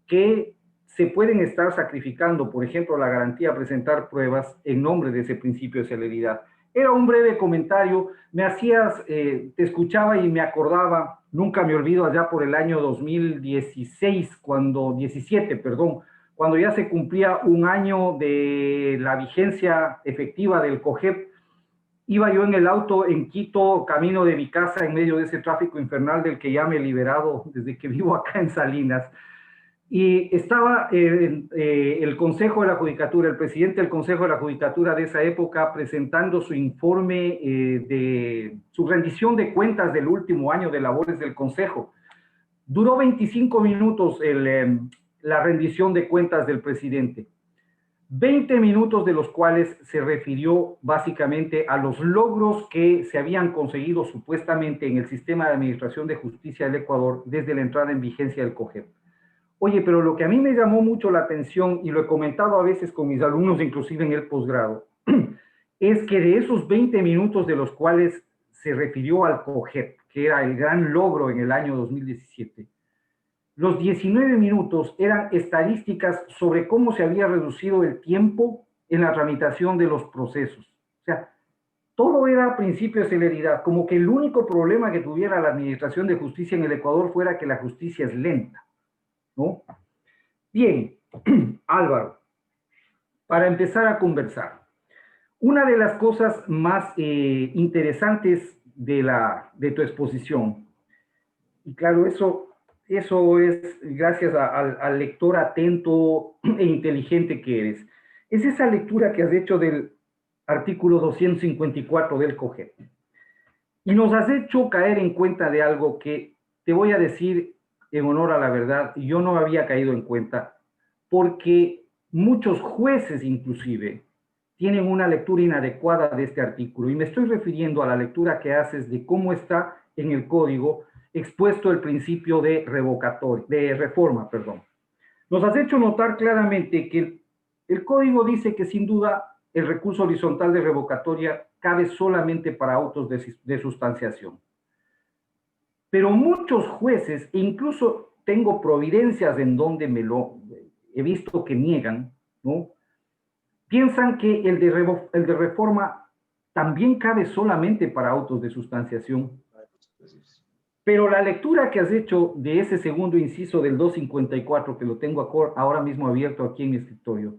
que se pueden estar sacrificando, por ejemplo, la garantía a presentar pruebas en nombre de ese principio de celeridad. Era un breve comentario, te escuchaba y me acordaba, nunca me olvido allá por el año 2016, 17, perdón, cuando ya se cumplía un año de la vigencia efectiva del COGEP. Iba yo en el auto en Quito, camino de mi casa, en medio de ese tráfico infernal del que ya me he liberado desde que vivo acá en Salinas. Y estaba el Consejo de la Judicatura, el presidente del Consejo de la Judicatura de esa época, presentando su informe de su rendición de cuentas del último año de labores del Consejo. Duró 25 minutos la rendición de cuentas del presidente. 20 minutos de los cuales se refirió básicamente a los logros que se habían conseguido supuestamente en el sistema de administración de justicia del Ecuador desde la entrada en vigencia del COGEP. Oye, pero lo que a mí me llamó mucho la atención, y lo he comentado a veces con mis alumnos, inclusive en el posgrado, es que de esos 20 minutos de los cuales se refirió al COGEP, que era el gran logro en el año 2017, los 19 minutos eran estadísticas sobre cómo se había reducido el tiempo en la tramitación de los procesos. O sea, todo era principio de celeridad, como que el único problema que tuviera la administración de justicia en el Ecuador fuera que la justicia es lenta, ¿no? Bien, Álvaro, para empezar a conversar, una de las cosas más interesantes de tu exposición, y claro, eso es gracias al lector atento e inteligente que eres, es esa lectura que has hecho del artículo 254 del COGEP. Y nos has hecho caer en cuenta de algo que te voy a decir en honor a la verdad, yo no había caído en cuenta, porque muchos jueces inclusive tienen una lectura inadecuada de este artículo, y me estoy refiriendo a la lectura que haces de cómo está en el código expuesto el principio de reforma. Nos has hecho notar claramente que el código dice que sin duda el recurso horizontal de revocatoria cabe solamente para autos de sustanciación. Pero muchos jueces, e incluso tengo providencias en donde he visto que niegan, ¿no? Piensan que el de reforma también cabe solamente para autos de sustanciación. Pero la lectura que has hecho de ese segundo inciso del 254, que lo tengo ahora mismo abierto aquí en mi escritorio,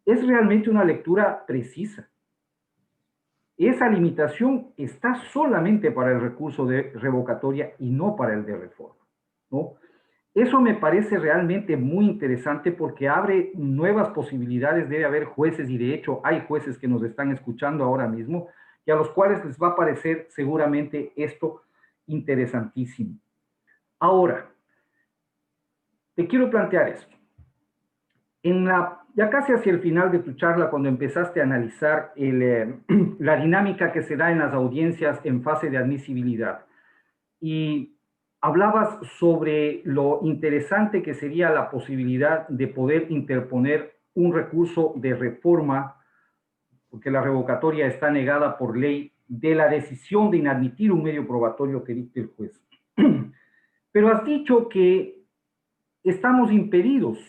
es realmente una lectura precisa. Esa limitación está solamente para el recurso de revocatoria y no para el de reforma, ¿no? Eso me parece realmente muy interesante porque abre nuevas posibilidades. Debe haber jueces, y de hecho hay jueces que nos están escuchando ahora mismo y a los cuales les va a parecer seguramente esto interesantísimo. Ahora, te quiero plantear esto. Ya casi hacia el final de tu charla, cuando empezaste a analizar la dinámica que se da en las audiencias en fase de admisibilidad, y hablabas sobre lo interesante que sería la posibilidad de poder interponer un recurso de reforma, porque la revocatoria está negada por ley, de la decisión de inadmitir un medio probatorio que dicte el juez. Pero has dicho que estamos impedidos,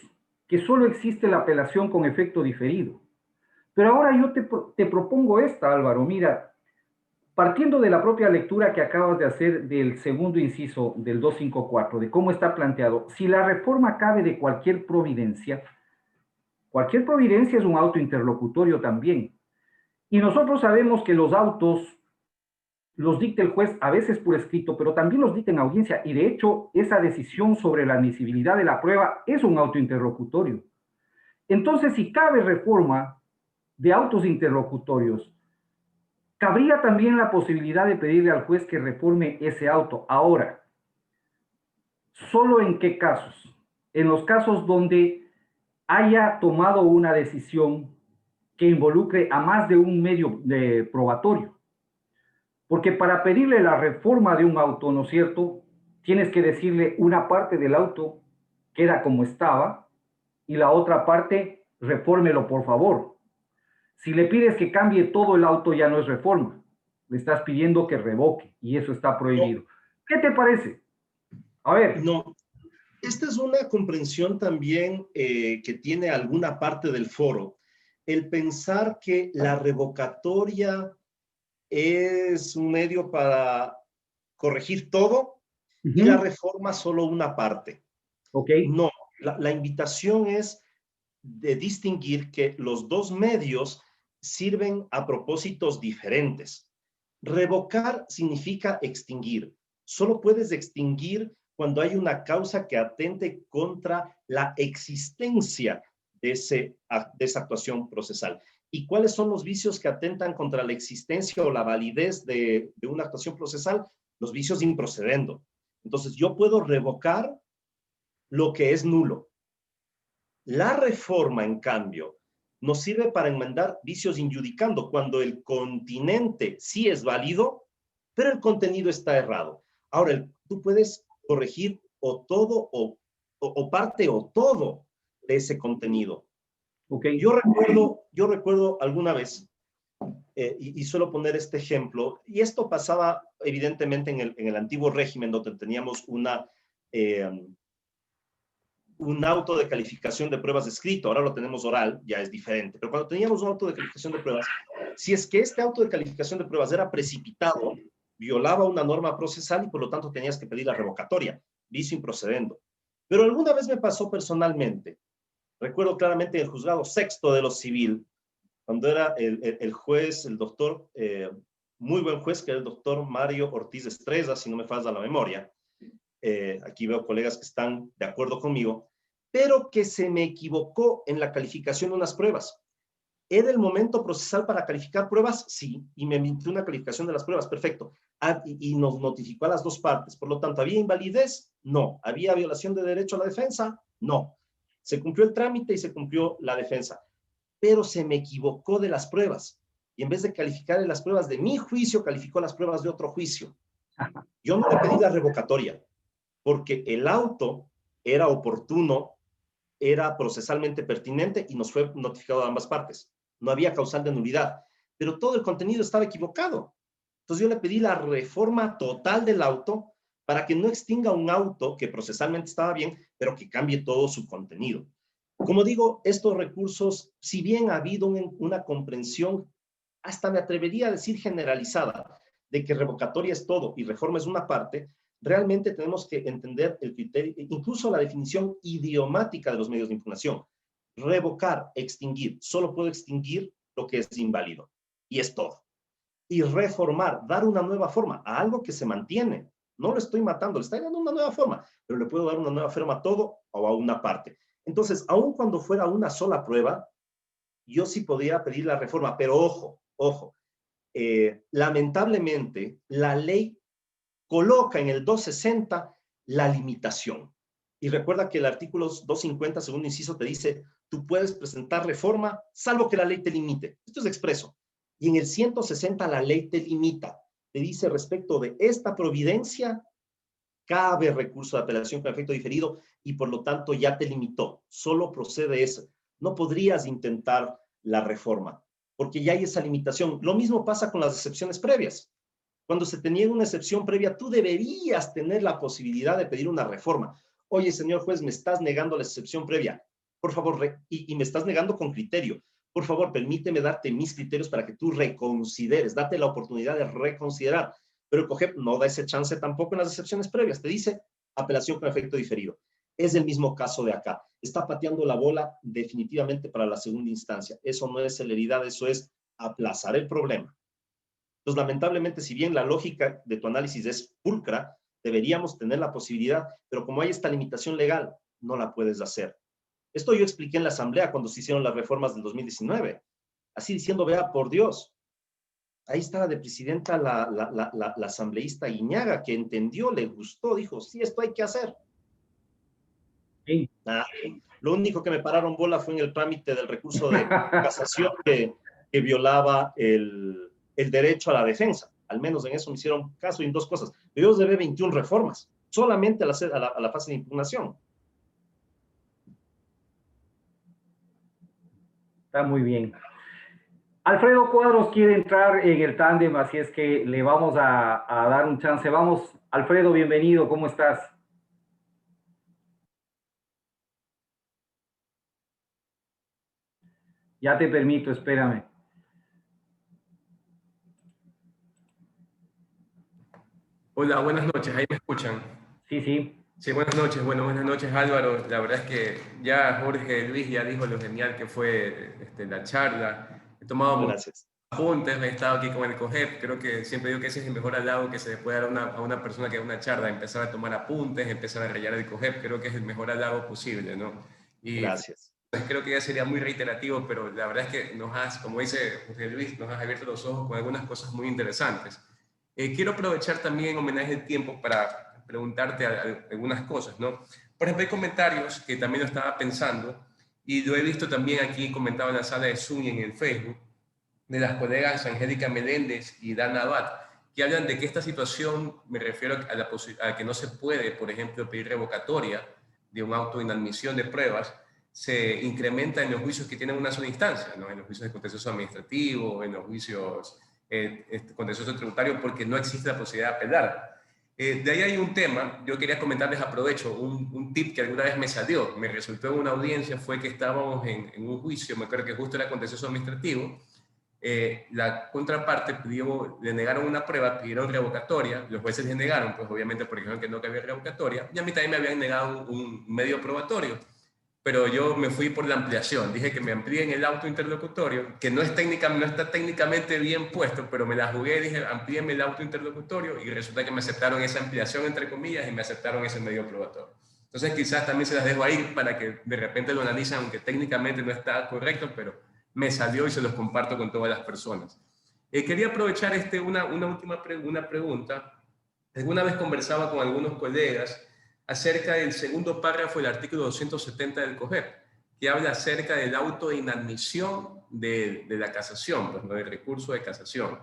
que solo existe la apelación con efecto diferido. Pero ahora yo te propongo esta, Álvaro. Mira, partiendo de la propia lectura que acabas de hacer del segundo inciso del 254, de cómo está planteado, si la reforma cabe de cualquier providencia es un auto interlocutorio también. Y nosotros sabemos que los autos los dicta el juez a veces por escrito, pero también los dicta en audiencia, y de hecho esa decisión sobre la admisibilidad de la prueba es un auto interlocutorio. Entonces, si cabe reforma de autos interlocutorios, cabría también la posibilidad de pedirle al juez que reforme ese auto. Ahora, ¿solo en qué casos? En los casos donde haya tomado una decisión que involucre a más de un medio de probatorio. Porque para pedirle la reforma de un auto, ¿no es cierto?, tienes que decirle una parte del auto queda como estaba y la otra parte, refórmelo por favor. Si le pides que cambie todo el auto, ya no es reforma. Le estás pidiendo que revoque y eso está prohibido. ¿Qué te parece? A ver. No, esta es una comprensión también que tiene alguna parte del foro. El pensar que la revocatoria es un medio para corregir todo y la reforma solo una parte. Ok. No, la invitación es de distinguir que los dos medios sirven a propósitos diferentes. Revocar significa extinguir. Solo puedes extinguir cuando hay una causa que atente contra la existencia de esa actuación procesal. ¿Y cuáles son los vicios que atentan contra la existencia o la validez de una actuación procesal? Los vicios improcedendo. Entonces, yo puedo revocar lo que es nulo. La reforma, en cambio, nos sirve para enmendar vicios injudicando, cuando el continente sí es válido, pero el contenido está errado. Ahora, tú puedes corregir o todo o parte o todo de ese contenido. Okay. Yo recuerdo alguna vez, y suelo poner este ejemplo, y esto pasaba evidentemente en el antiguo régimen, donde teníamos un auto de calificación de pruebas escrito, ahora lo tenemos oral, ya es diferente, pero cuando teníamos un auto de calificación de pruebas, si es que este auto de calificación de pruebas era precipitado, violaba una norma procesal y por lo tanto tenías que pedir la revocatoria, vicio improcedendo. Pero alguna vez me pasó personalmente, recuerdo claramente en el juzgado sexto de lo civil, cuando era el juez, el doctor, muy buen juez, que era el doctor Mario Ortiz Estreza, si no me falla la memoria. Aquí veo colegas que están de acuerdo conmigo, pero que se me equivocó en la calificación de unas pruebas. ¿Era el momento procesal para calificar pruebas? Sí, y me emitió una calificación de las pruebas, perfecto. Y nos notificó a las dos partes. Por lo tanto, ¿había invalidez? No. ¿Había violación de derecho a la defensa? No. Se cumplió el trámite y se cumplió la defensa. Pero se me equivocó de las pruebas. Y en vez de calificar las pruebas de mi juicio, calificó las pruebas de otro juicio. Yo no le pedí la revocatoria, porque el auto era oportuno, era procesalmente pertinente y nos fue notificado a ambas partes. No había causal de nulidad, pero todo el contenido estaba equivocado. Entonces yo le pedí la reforma total del auto para que no extinga un auto que procesalmente estaba bien, pero que cambie todo su contenido. Como digo, estos recursos, si bien ha habido una comprensión, hasta me atrevería a decir generalizada, de que revocatoria es todo y reforma es una parte, realmente tenemos que entender el criterio, incluso la definición idiomática de los medios de impugnación. Revocar, extinguir, solo puedo extinguir lo que es inválido, y es todo. Y reformar, dar una nueva forma a algo que se mantiene. No lo estoy matando, le estoy dando una nueva forma, pero le puedo dar una nueva forma a todo o a una parte. Entonces, aun cuando fuera una sola prueba, yo sí podía pedir la reforma, pero ojo, lamentablemente la ley coloca en el 260 la limitación. Y recuerda que el artículo 250, segundo inciso, te dice, tú puedes presentar reforma, salvo que la ley te limite. Esto es expreso. Y en el 160 la ley te limita. Te dice, respecto de esta providencia, cabe recurso de apelación con efecto diferido y por lo tanto ya te limitó. Solo procede eso. No podrías intentar la reforma, porque ya hay esa limitación. Lo mismo pasa con las excepciones previas. Cuando se tenía una excepción previa, tú deberías tener la posibilidad de pedir una reforma. Oye, señor juez, me estás negando la excepción previa. Por favor, y me estás negando con criterio. Por favor, permíteme darte mis criterios para que tú reconsideres. Date la oportunidad de reconsiderar. Pero el COGEP no da ese chance tampoco en las excepciones previas. Te dice apelación con efecto diferido. Es el mismo caso de acá. Está pateando la bola definitivamente para la segunda instancia. Eso no es celeridad, eso es aplazar el problema. Entonces, lamentablemente, si bien la lógica de tu análisis es pulcra, deberíamos tener la posibilidad, pero como hay esta limitación legal, no la puedes hacer. Esto yo expliqué en la Asamblea cuando se hicieron las reformas del 2019, así diciendo, vea, por Dios, ahí estaba de presidenta la asambleísta Guiñaga, que entendió, le gustó, dijo, sí, esto hay que hacer. Sí. Nada. Lo único que me pararon bola fue en el trámite del recurso de casación que violaba el derecho a la defensa. Al menos en eso me hicieron caso en dos cosas. Pero yo debe 21 reformas, solamente a la fase de impugnación. Está muy bien. Alfredo Cuadros quiere entrar en el tándem, así es que le vamos a dar un chance. Vamos, Alfredo, bienvenido, ¿cómo estás? Ya te permito, espérame. Hola, buenas noches, ¿ahí me escuchan? Sí, sí. Sí, buenas noches, bueno, buenas noches Álvaro. La verdad es que ya Jorge Luis ya dijo lo genial que fue la charla. He tomado muchos Gracias. apuntes, he estado aquí con el COGEP. Creo que siempre digo que ese es el mejor halago que se le puede dar a una persona que da una charla, empezar a tomar apuntes, empezar a rellenar el COGEP. Creo que es el mejor halago posible, ¿no? Y Gracias. pues, creo que ya sería muy reiterativo, pero la verdad es que nos has, como dice Jorge Luis, nos has abierto los ojos con algunas cosas muy interesantes. Quiero aprovechar también en homenaje el tiempo para preguntarte algunas cosas, ¿no? Por ejemplo, hay comentarios que también lo estaba pensando y lo he visto también aquí comentado en la sala de Zoom y en el Facebook de las colegas Angélica Meléndez y Dana Abad, que hablan de que esta situación, me refiero a que no se puede, por ejemplo, pedir revocatoria de un auto de inadmisión de pruebas, se incrementa en los juicios que tienen una sola instancia, ¿no? En los juicios de contencioso administrativo, en los juicios contencioso tributario, porque no existe la posibilidad de apelar. De ahí hay un tema, yo quería comentarles, aprovecho, un tip que alguna vez me salió, me resultó en una audiencia, fue que estábamos en un juicio, me acuerdo que justo era contencioso administrativo, la contraparte le negaron una prueba, pidieron revocatoria, los jueces le negaron, pues obviamente porque dijeron que no había revocatoria, y a mí también me habían negado un medio probatorio, pero yo me fui por la ampliación, dije que me amplíen el auto interlocutorio, que no está técnicamente bien puesto, pero me la jugué, dije amplíenme el auto interlocutorio, y resulta que me aceptaron esa ampliación, entre comillas, y me aceptaron ese medio probatorio. Entonces quizás también se las dejo ahí para que de repente lo analicen, aunque técnicamente no está correcto, pero me salió y se los comparto con todas las personas. Quería aprovechar una última pregunta. Alguna vez conversaba con algunos colegas acerca del segundo párrafo del artículo 270 del COGEP, que habla acerca del auto de inadmisión de la casación, pues, ¿no? Del recurso de casación.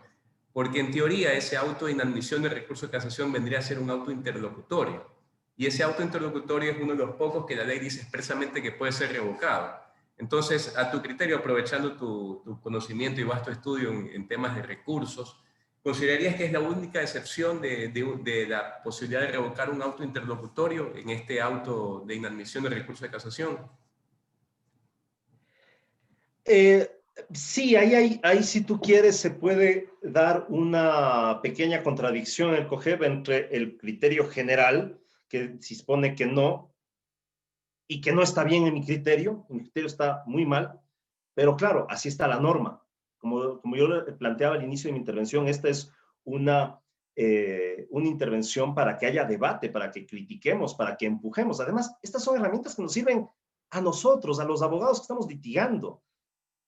Porque en teoría ese auto de inadmisión del recurso de casación vendría a ser un auto interlocutorio. Y ese auto interlocutorio es uno de los pocos que la ley dice expresamente que puede ser revocado. Entonces, a tu criterio, aprovechando tu conocimiento y vasto estudio en temas de recursos, ¿considerarías que es la única excepción de la posibilidad de revocar un auto interlocutorio en este auto de inadmisión de recurso de casación? Sí, ahí si tú quieres se puede dar una pequeña contradicción en el COGEB entre el criterio general, que dispone que no, y que no está bien en mi criterio está muy mal, pero claro, así está la norma. Como yo planteaba al inicio de mi intervención, esta es una intervención para que haya debate, para que critiquemos, para que empujemos. Además, estas son herramientas que nos sirven a nosotros, a los abogados que estamos litigando,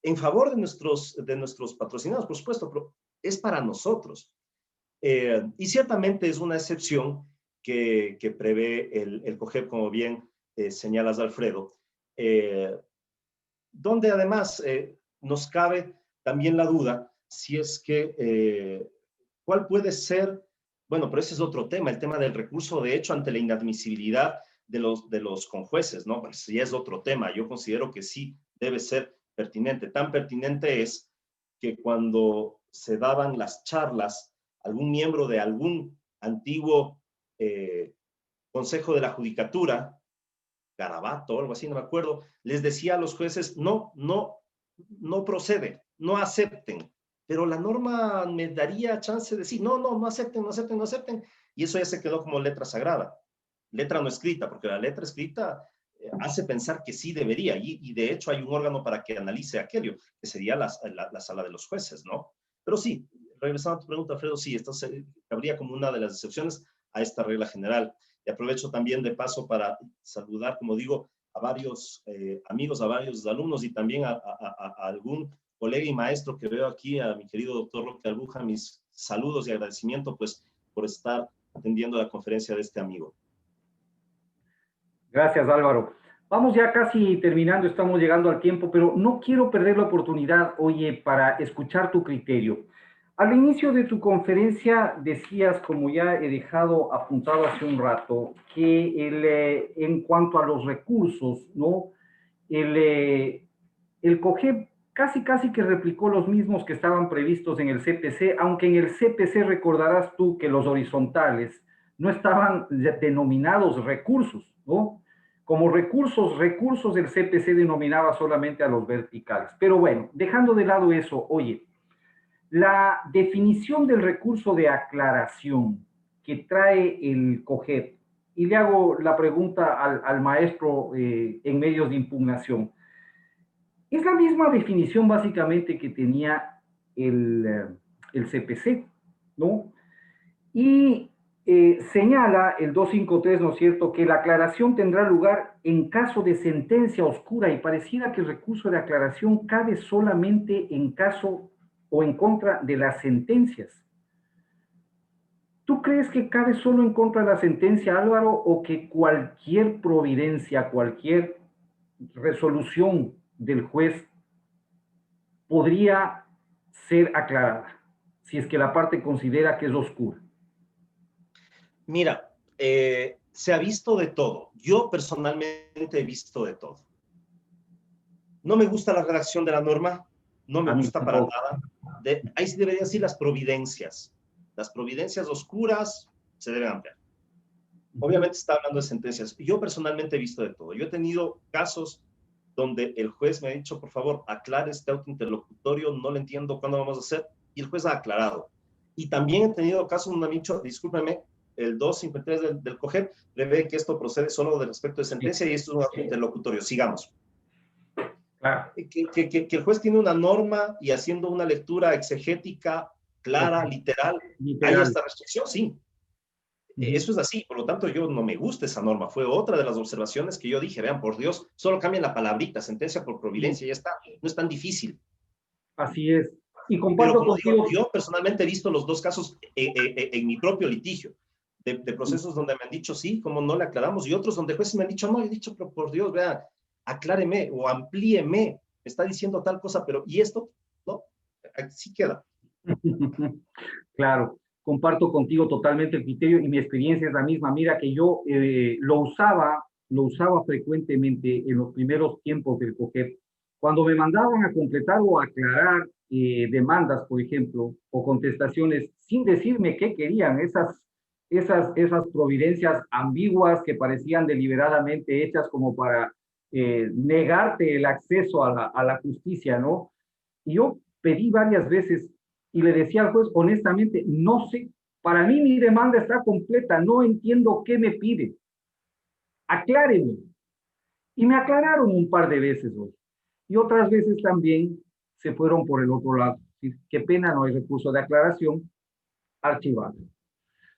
en favor de nuestros patrocinados, por supuesto, pero es para nosotros. Y ciertamente es una excepción que prevé el COGEP, como bien señalas, Alfredo, donde además nos cabe también la duda si es que, ¿cuál puede ser? Bueno, pero ese es otro tema, el tema del recurso de hecho ante la inadmisibilidad de los conjueces, ¿no? Pues ya es otro tema. Yo considero que sí debe ser pertinente. Tan pertinente es que cuando se daban las charlas, algún miembro de algún antiguo Consejo de la Judicatura, Garabato o algo así, no me acuerdo, les decía a los jueces, no procede, no acepten. Pero la norma me daría chance de decir, no acepten, no acepten. Y eso ya se quedó como letra sagrada, letra no escrita, porque la letra escrita hace pensar que sí debería, y de hecho hay un órgano para que analice aquello, que sería la sala de los jueces, ¿no? Pero sí, regresando a tu pregunta, Alfredo, sí, esto habría como una de las excepciones a esta regla general. Y aprovecho también de paso para saludar, como digo, a varios amigos, a varios alumnos y también a algún colega y maestro que veo aquí, a mi querido doctor Roque Albuja, mis saludos y agradecimiento pues por estar atendiendo la conferencia de este amigo. Gracias, Álvaro. Vamos ya casi terminando, estamos llegando al tiempo, pero no quiero perder la oportunidad, oye, para escuchar tu criterio. Al inicio de tu conferencia decías, como ya he dejado apuntado hace un rato, que en cuanto a los recursos, ¿no? El COGEP casi que replicó los mismos que estaban previstos en el CPC, aunque en el CPC recordarás tú que los horizontales no estaban denominados recursos, ¿no? Como recursos el CPC denominaba solamente a los verticales. Pero bueno, dejando de lado eso, oye, la definición del recurso de aclaración que trae el COGEP, y le hago la pregunta al maestro en medios de impugnación, es la misma definición básicamente que tenía el CPC, ¿no? Y señala el 253, ¿no es cierto?, que la aclaración tendrá lugar en caso de sentencia oscura y pareciera que el recurso de aclaración cabe solamente en caso o en contra de las sentencias. ¿Tú crees que cabe solo en contra de la sentencia, Álvaro, o que cualquier providencia, cualquier resolución del juez podría ser aclarada si es que la parte considera que es oscura? Mira, se ha visto de todo. Yo personalmente he visto de todo. No me gusta la redacción de la norma, no me gusta para nada. Ahí sí deberían ser las providencias. Las providencias oscuras se deben ampliar. Obviamente está hablando de sentencias. Yo personalmente he visto de todo. Yo he tenido casos donde el juez me ha dicho, por favor, aclare este autointerlocutorio, no le entiendo cuándo vamos a hacer, y el juez ha aclarado. Y también he tenido casos donde me han dicho, discúlpeme, el 253 del COGEP prevé que esto procede solo del respecto de sentencia y esto es un autointerlocutorio. Sigamos. Claro. Que el juez tiene una norma y haciendo una lectura exegética, clara, literal, ¿hay esta restricción? Sí. Eso es así, por lo tanto yo no me gusta esa norma, fue otra de las observaciones que yo dije, vean, por Dios, solo cambian la palabrita, sentencia por providencia, ya está, no es tan difícil. Así es, y comparto contigo. Yo personalmente he visto los dos casos en mi propio litigio, de procesos donde me han dicho sí, como no le aclaramos, y otros donde jueces me han dicho no, he dicho, pero por Dios, vean, acláreme o amplíeme, me está diciendo tal cosa, pero ¿y esto? No, así queda. Claro. Comparto contigo totalmente el criterio y mi experiencia es la misma. Mira que yo lo usaba frecuentemente en los primeros tiempos del COGEP. Cuando me mandaban a completar o aclarar demandas, por ejemplo, o contestaciones, sin decirme qué querían, esas providencias ambiguas que parecían deliberadamente hechas como para negarte el acceso a la justicia, ¿no? Y yo pedí varias veces y le decía al juez, honestamente, no sé, para mí mi demanda está completa, no entiendo qué me pide. Acláreme. Y me aclararon un par de veces hoy. Y otras veces también se fueron por el otro lado. Qué pena, no hay recurso de aclaración, archivado.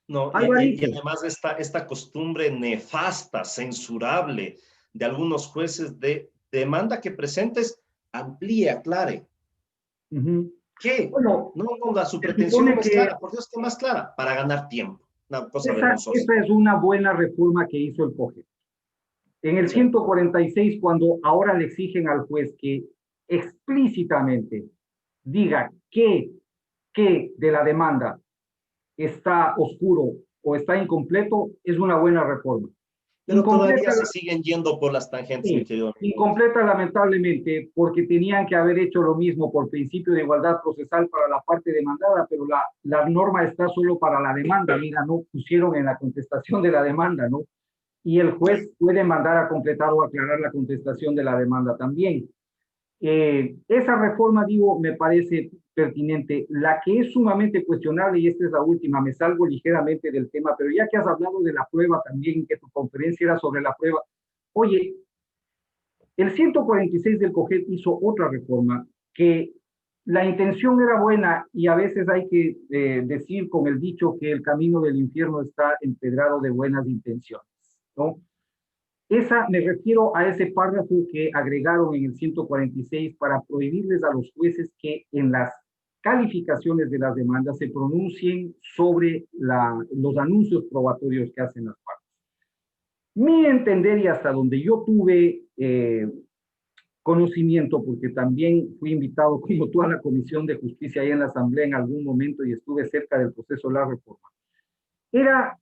No, y además esta costumbre nefasta, censurable de algunos jueces de demanda que presentes, amplíe, aclare. ¿Qué? Bueno, no, su pretensión no es clara, por Dios, que más clara, para ganar tiempo. Una cosa vergonzosa. Esa es una buena reforma que hizo el COGEP. En el 146, cuando ahora le exigen al juez que explícitamente diga qué de la demanda está oscuro o está incompleto, es una buena reforma. Pero todavía se siguen yendo por las tangentes, mi querido amigo. Incompleta, lamentablemente, porque tenían que haber hecho lo mismo por principio de igualdad procesal para la parte demandada, pero la norma está solo para la demanda. Mira, no pusieron en la contestación de la demanda, ¿no? Y el juez puede mandar a completar o aclarar la contestación de la demanda también. Esa reforma, digo, me parece pertinente. La que es sumamente cuestionable, y esta es la última, me salgo ligeramente del tema, pero ya que has hablado de la prueba también, que tu conferencia era sobre la prueba, oye, el 146 del COGEP hizo otra reforma que La intención era buena y a veces hay que decir con el dicho que el camino del infierno está empedrado de buenas intenciones, ¿no? Me refiero a ese párrafo que agregaron en el 146 para prohibirles a los jueces que en las calificaciones de las demandas se pronuncien sobre los anuncios probatorios que hacen las partes. Mi entender y hasta donde yo tuve conocimiento, porque también fui invitado como tú a la Comisión de Justicia ahí en la Asamblea en algún momento y estuve cerca del proceso de la reforma, era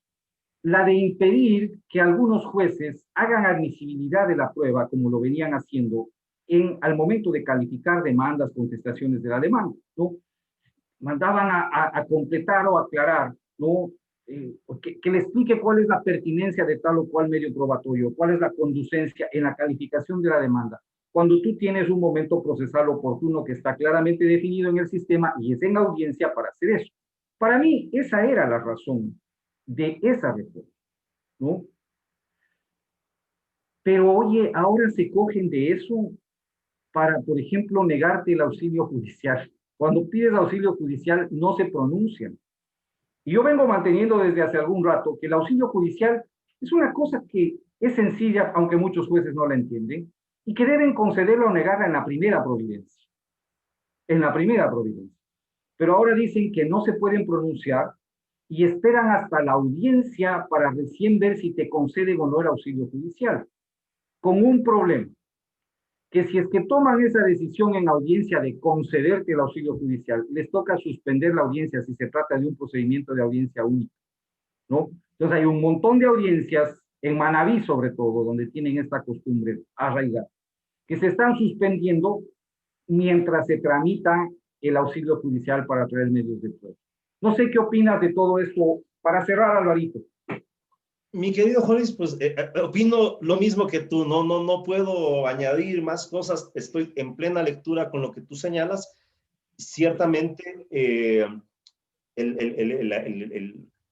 la de impedir que algunos jueces hagan admisibilidad de la prueba como lo venían haciendo al momento de calificar demandas, contestaciones de la demanda, ¿no? Mandaban a completar o aclarar, ¿no? Que le explique cuál es la pertinencia de tal o cual medio probatorio, cuál es la conducencia en la calificación de la demanda. Cuando tú tienes un momento procesal oportuno que está claramente definido en el sistema y es en audiencia para hacer eso. Para mí, esa era la razón de esa reforma, ¿no? Pero oye, ahora se cogen de eso para, por ejemplo, negarte el auxilio judicial. Cuando pides auxilio judicial no se pronuncian. Y yo vengo manteniendo desde hace algún rato que el auxilio judicial es una cosa que es sencilla, aunque muchos jueces no la entienden, y que deben concederla o negarla en la primera providencia. En la primera providencia. Pero ahora dicen que no se pueden pronunciar y esperan hasta la audiencia para recién ver si te conceden o no el auxilio judicial. Con un problema, que si es que toman esa decisión en audiencia de concederte el auxilio judicial, les toca suspender la audiencia si se trata de un procedimiento de audiencia única, ¿no? Entonces hay un montón de audiencias, en Manabí sobre todo, donde tienen esta costumbre arraigada, que se están suspendiendo mientras se tramita el auxilio judicial para traer medios de prueba. No sé qué opinas de todo esto. Para cerrar, Alvarito. Mi querido Jolis, pues opino lo mismo que tú, no puedo añadir más cosas, estoy en plena lectura con lo que tú señalas. Ciertamente, el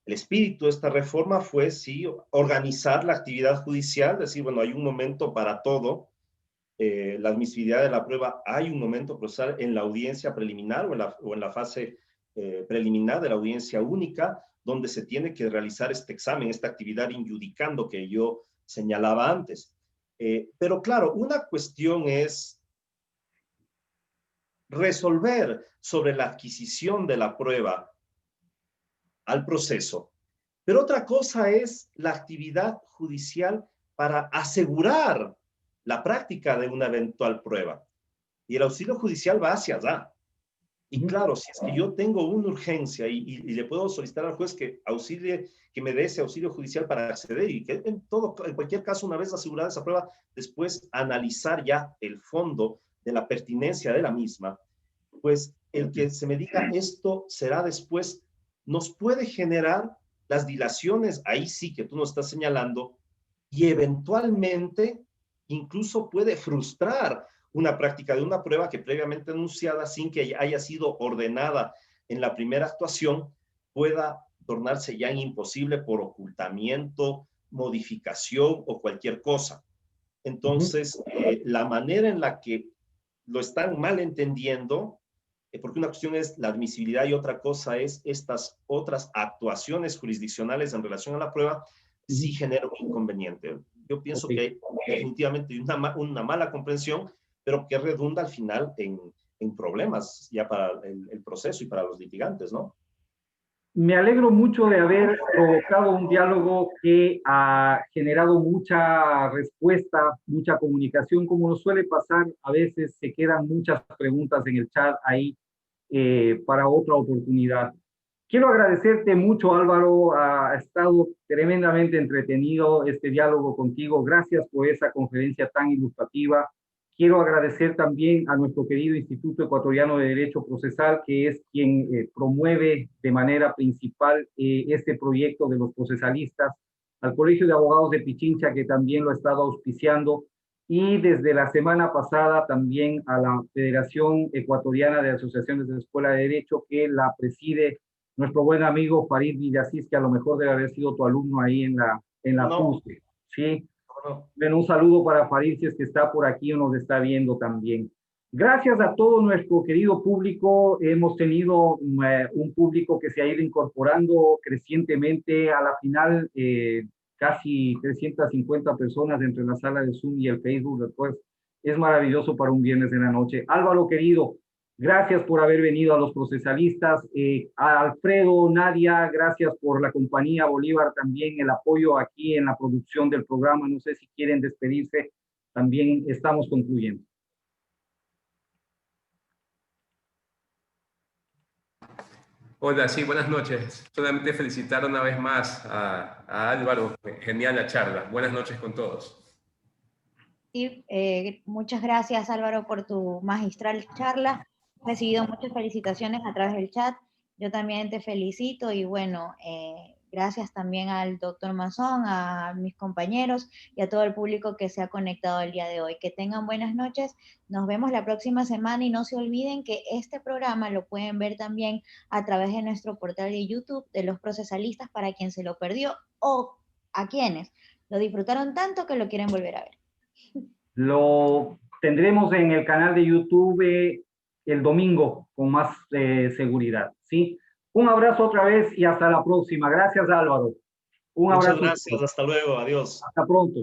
espíritu de esta reforma fue, sí, organizar la actividad judicial, decir, bueno, hay un momento para todo, la admisibilidad de la prueba, hay un momento procesal en la audiencia preliminar o en la fase preliminar de la audiencia única, donde se tiene que realizar este examen, esta actividad injudicando que yo señalaba antes. Pero claro, una cuestión es resolver sobre la adquisición de la prueba al proceso, pero otra cosa es la actividad judicial para asegurar la práctica de una eventual prueba. Y el auxilio judicial va hacia allá. Y claro, si es que yo tengo una urgencia y le puedo solicitar al juez que me dé ese auxilio judicial para acceder y que en cualquier caso, una vez asegurada esa prueba, después analizar ya el fondo de la pertinencia de la misma, pues el que se me diga esto será después, nos puede generar las dilaciones, ahí sí que tú nos estás señalando, y eventualmente incluso puede frustrar una práctica de una prueba que previamente anunciada sin que haya sido ordenada en la primera actuación pueda tornarse ya imposible por ocultamiento, modificación o cualquier cosa. Entonces, la manera en la que lo están mal entendiendo, porque una cuestión es la admisibilidad y otra cosa es estas otras actuaciones jurisdiccionales en relación a la prueba, sí genera un inconveniente. Yo pienso que hay definitivamente una mala comprensión, pero que redunda al final en problemas ya para el proceso y para los litigantes, ¿no? Me alegro mucho de haber provocado un diálogo que ha generado mucha respuesta, mucha comunicación, como nos suele pasar, a veces se quedan muchas preguntas en el chat ahí para otra oportunidad. Quiero agradecerte mucho, Álvaro, ha estado tremendamente entretenido este diálogo contigo. Gracias por esa conferencia tan ilustrativa. Quiero agradecer también a nuestro querido Instituto Ecuatoriano de Derecho Procesal, que es quien promueve de manera principal este proyecto de los procesalistas, al Colegio de Abogados de Pichincha, que también lo ha estado auspiciando, y desde la semana pasada también a la Federación Ecuatoriana de Asociaciones de Escuela de Derecho, que la preside nuestro buen amigo Farid Villasís, que a lo mejor debe haber sido tu alumno ahí en la PUSE, ¿sí? Bueno, un saludo para Farid, si es que está por aquí o nos está viendo también. Gracias a todo nuestro querido público, hemos tenido un público que se ha ido incorporando crecientemente. A la final, casi 350 personas entre la sala de Zoom y el Facebook. Después, es maravilloso para un viernes en la noche. Álvaro, querido, gracias por haber venido a Los Procesalistas. A Alfredo, Nadia, gracias por la compañía. Bolívar, también el apoyo aquí en la producción del programa. No sé si quieren despedirse. También estamos concluyendo. Hola, sí, buenas noches. Solamente felicitar una vez más a Álvaro. Genial la charla. Buenas noches con todos. Sí, muchas gracias Álvaro por tu magistral charla. He recibido muchas felicitaciones a través del chat. Yo también te felicito y bueno, gracias también al doctor Mazón, a mis compañeros y a todo el público que se ha conectado el día de hoy. Que tengan buenas noches. Nos vemos la próxima semana y no se olviden que este programa lo pueden ver también a través de nuestro portal de YouTube de Los Procesalistas para quien se lo perdió o a quienes lo disfrutaron tanto que lo quieren volver a ver. Lo tendremos en el canal de YouTube el domingo con más seguridad, ¿sí? Un abrazo otra vez y hasta la próxima. Gracias, Álvaro. Un Muchas abrazo. gracias. Hasta luego. Adiós. Hasta pronto.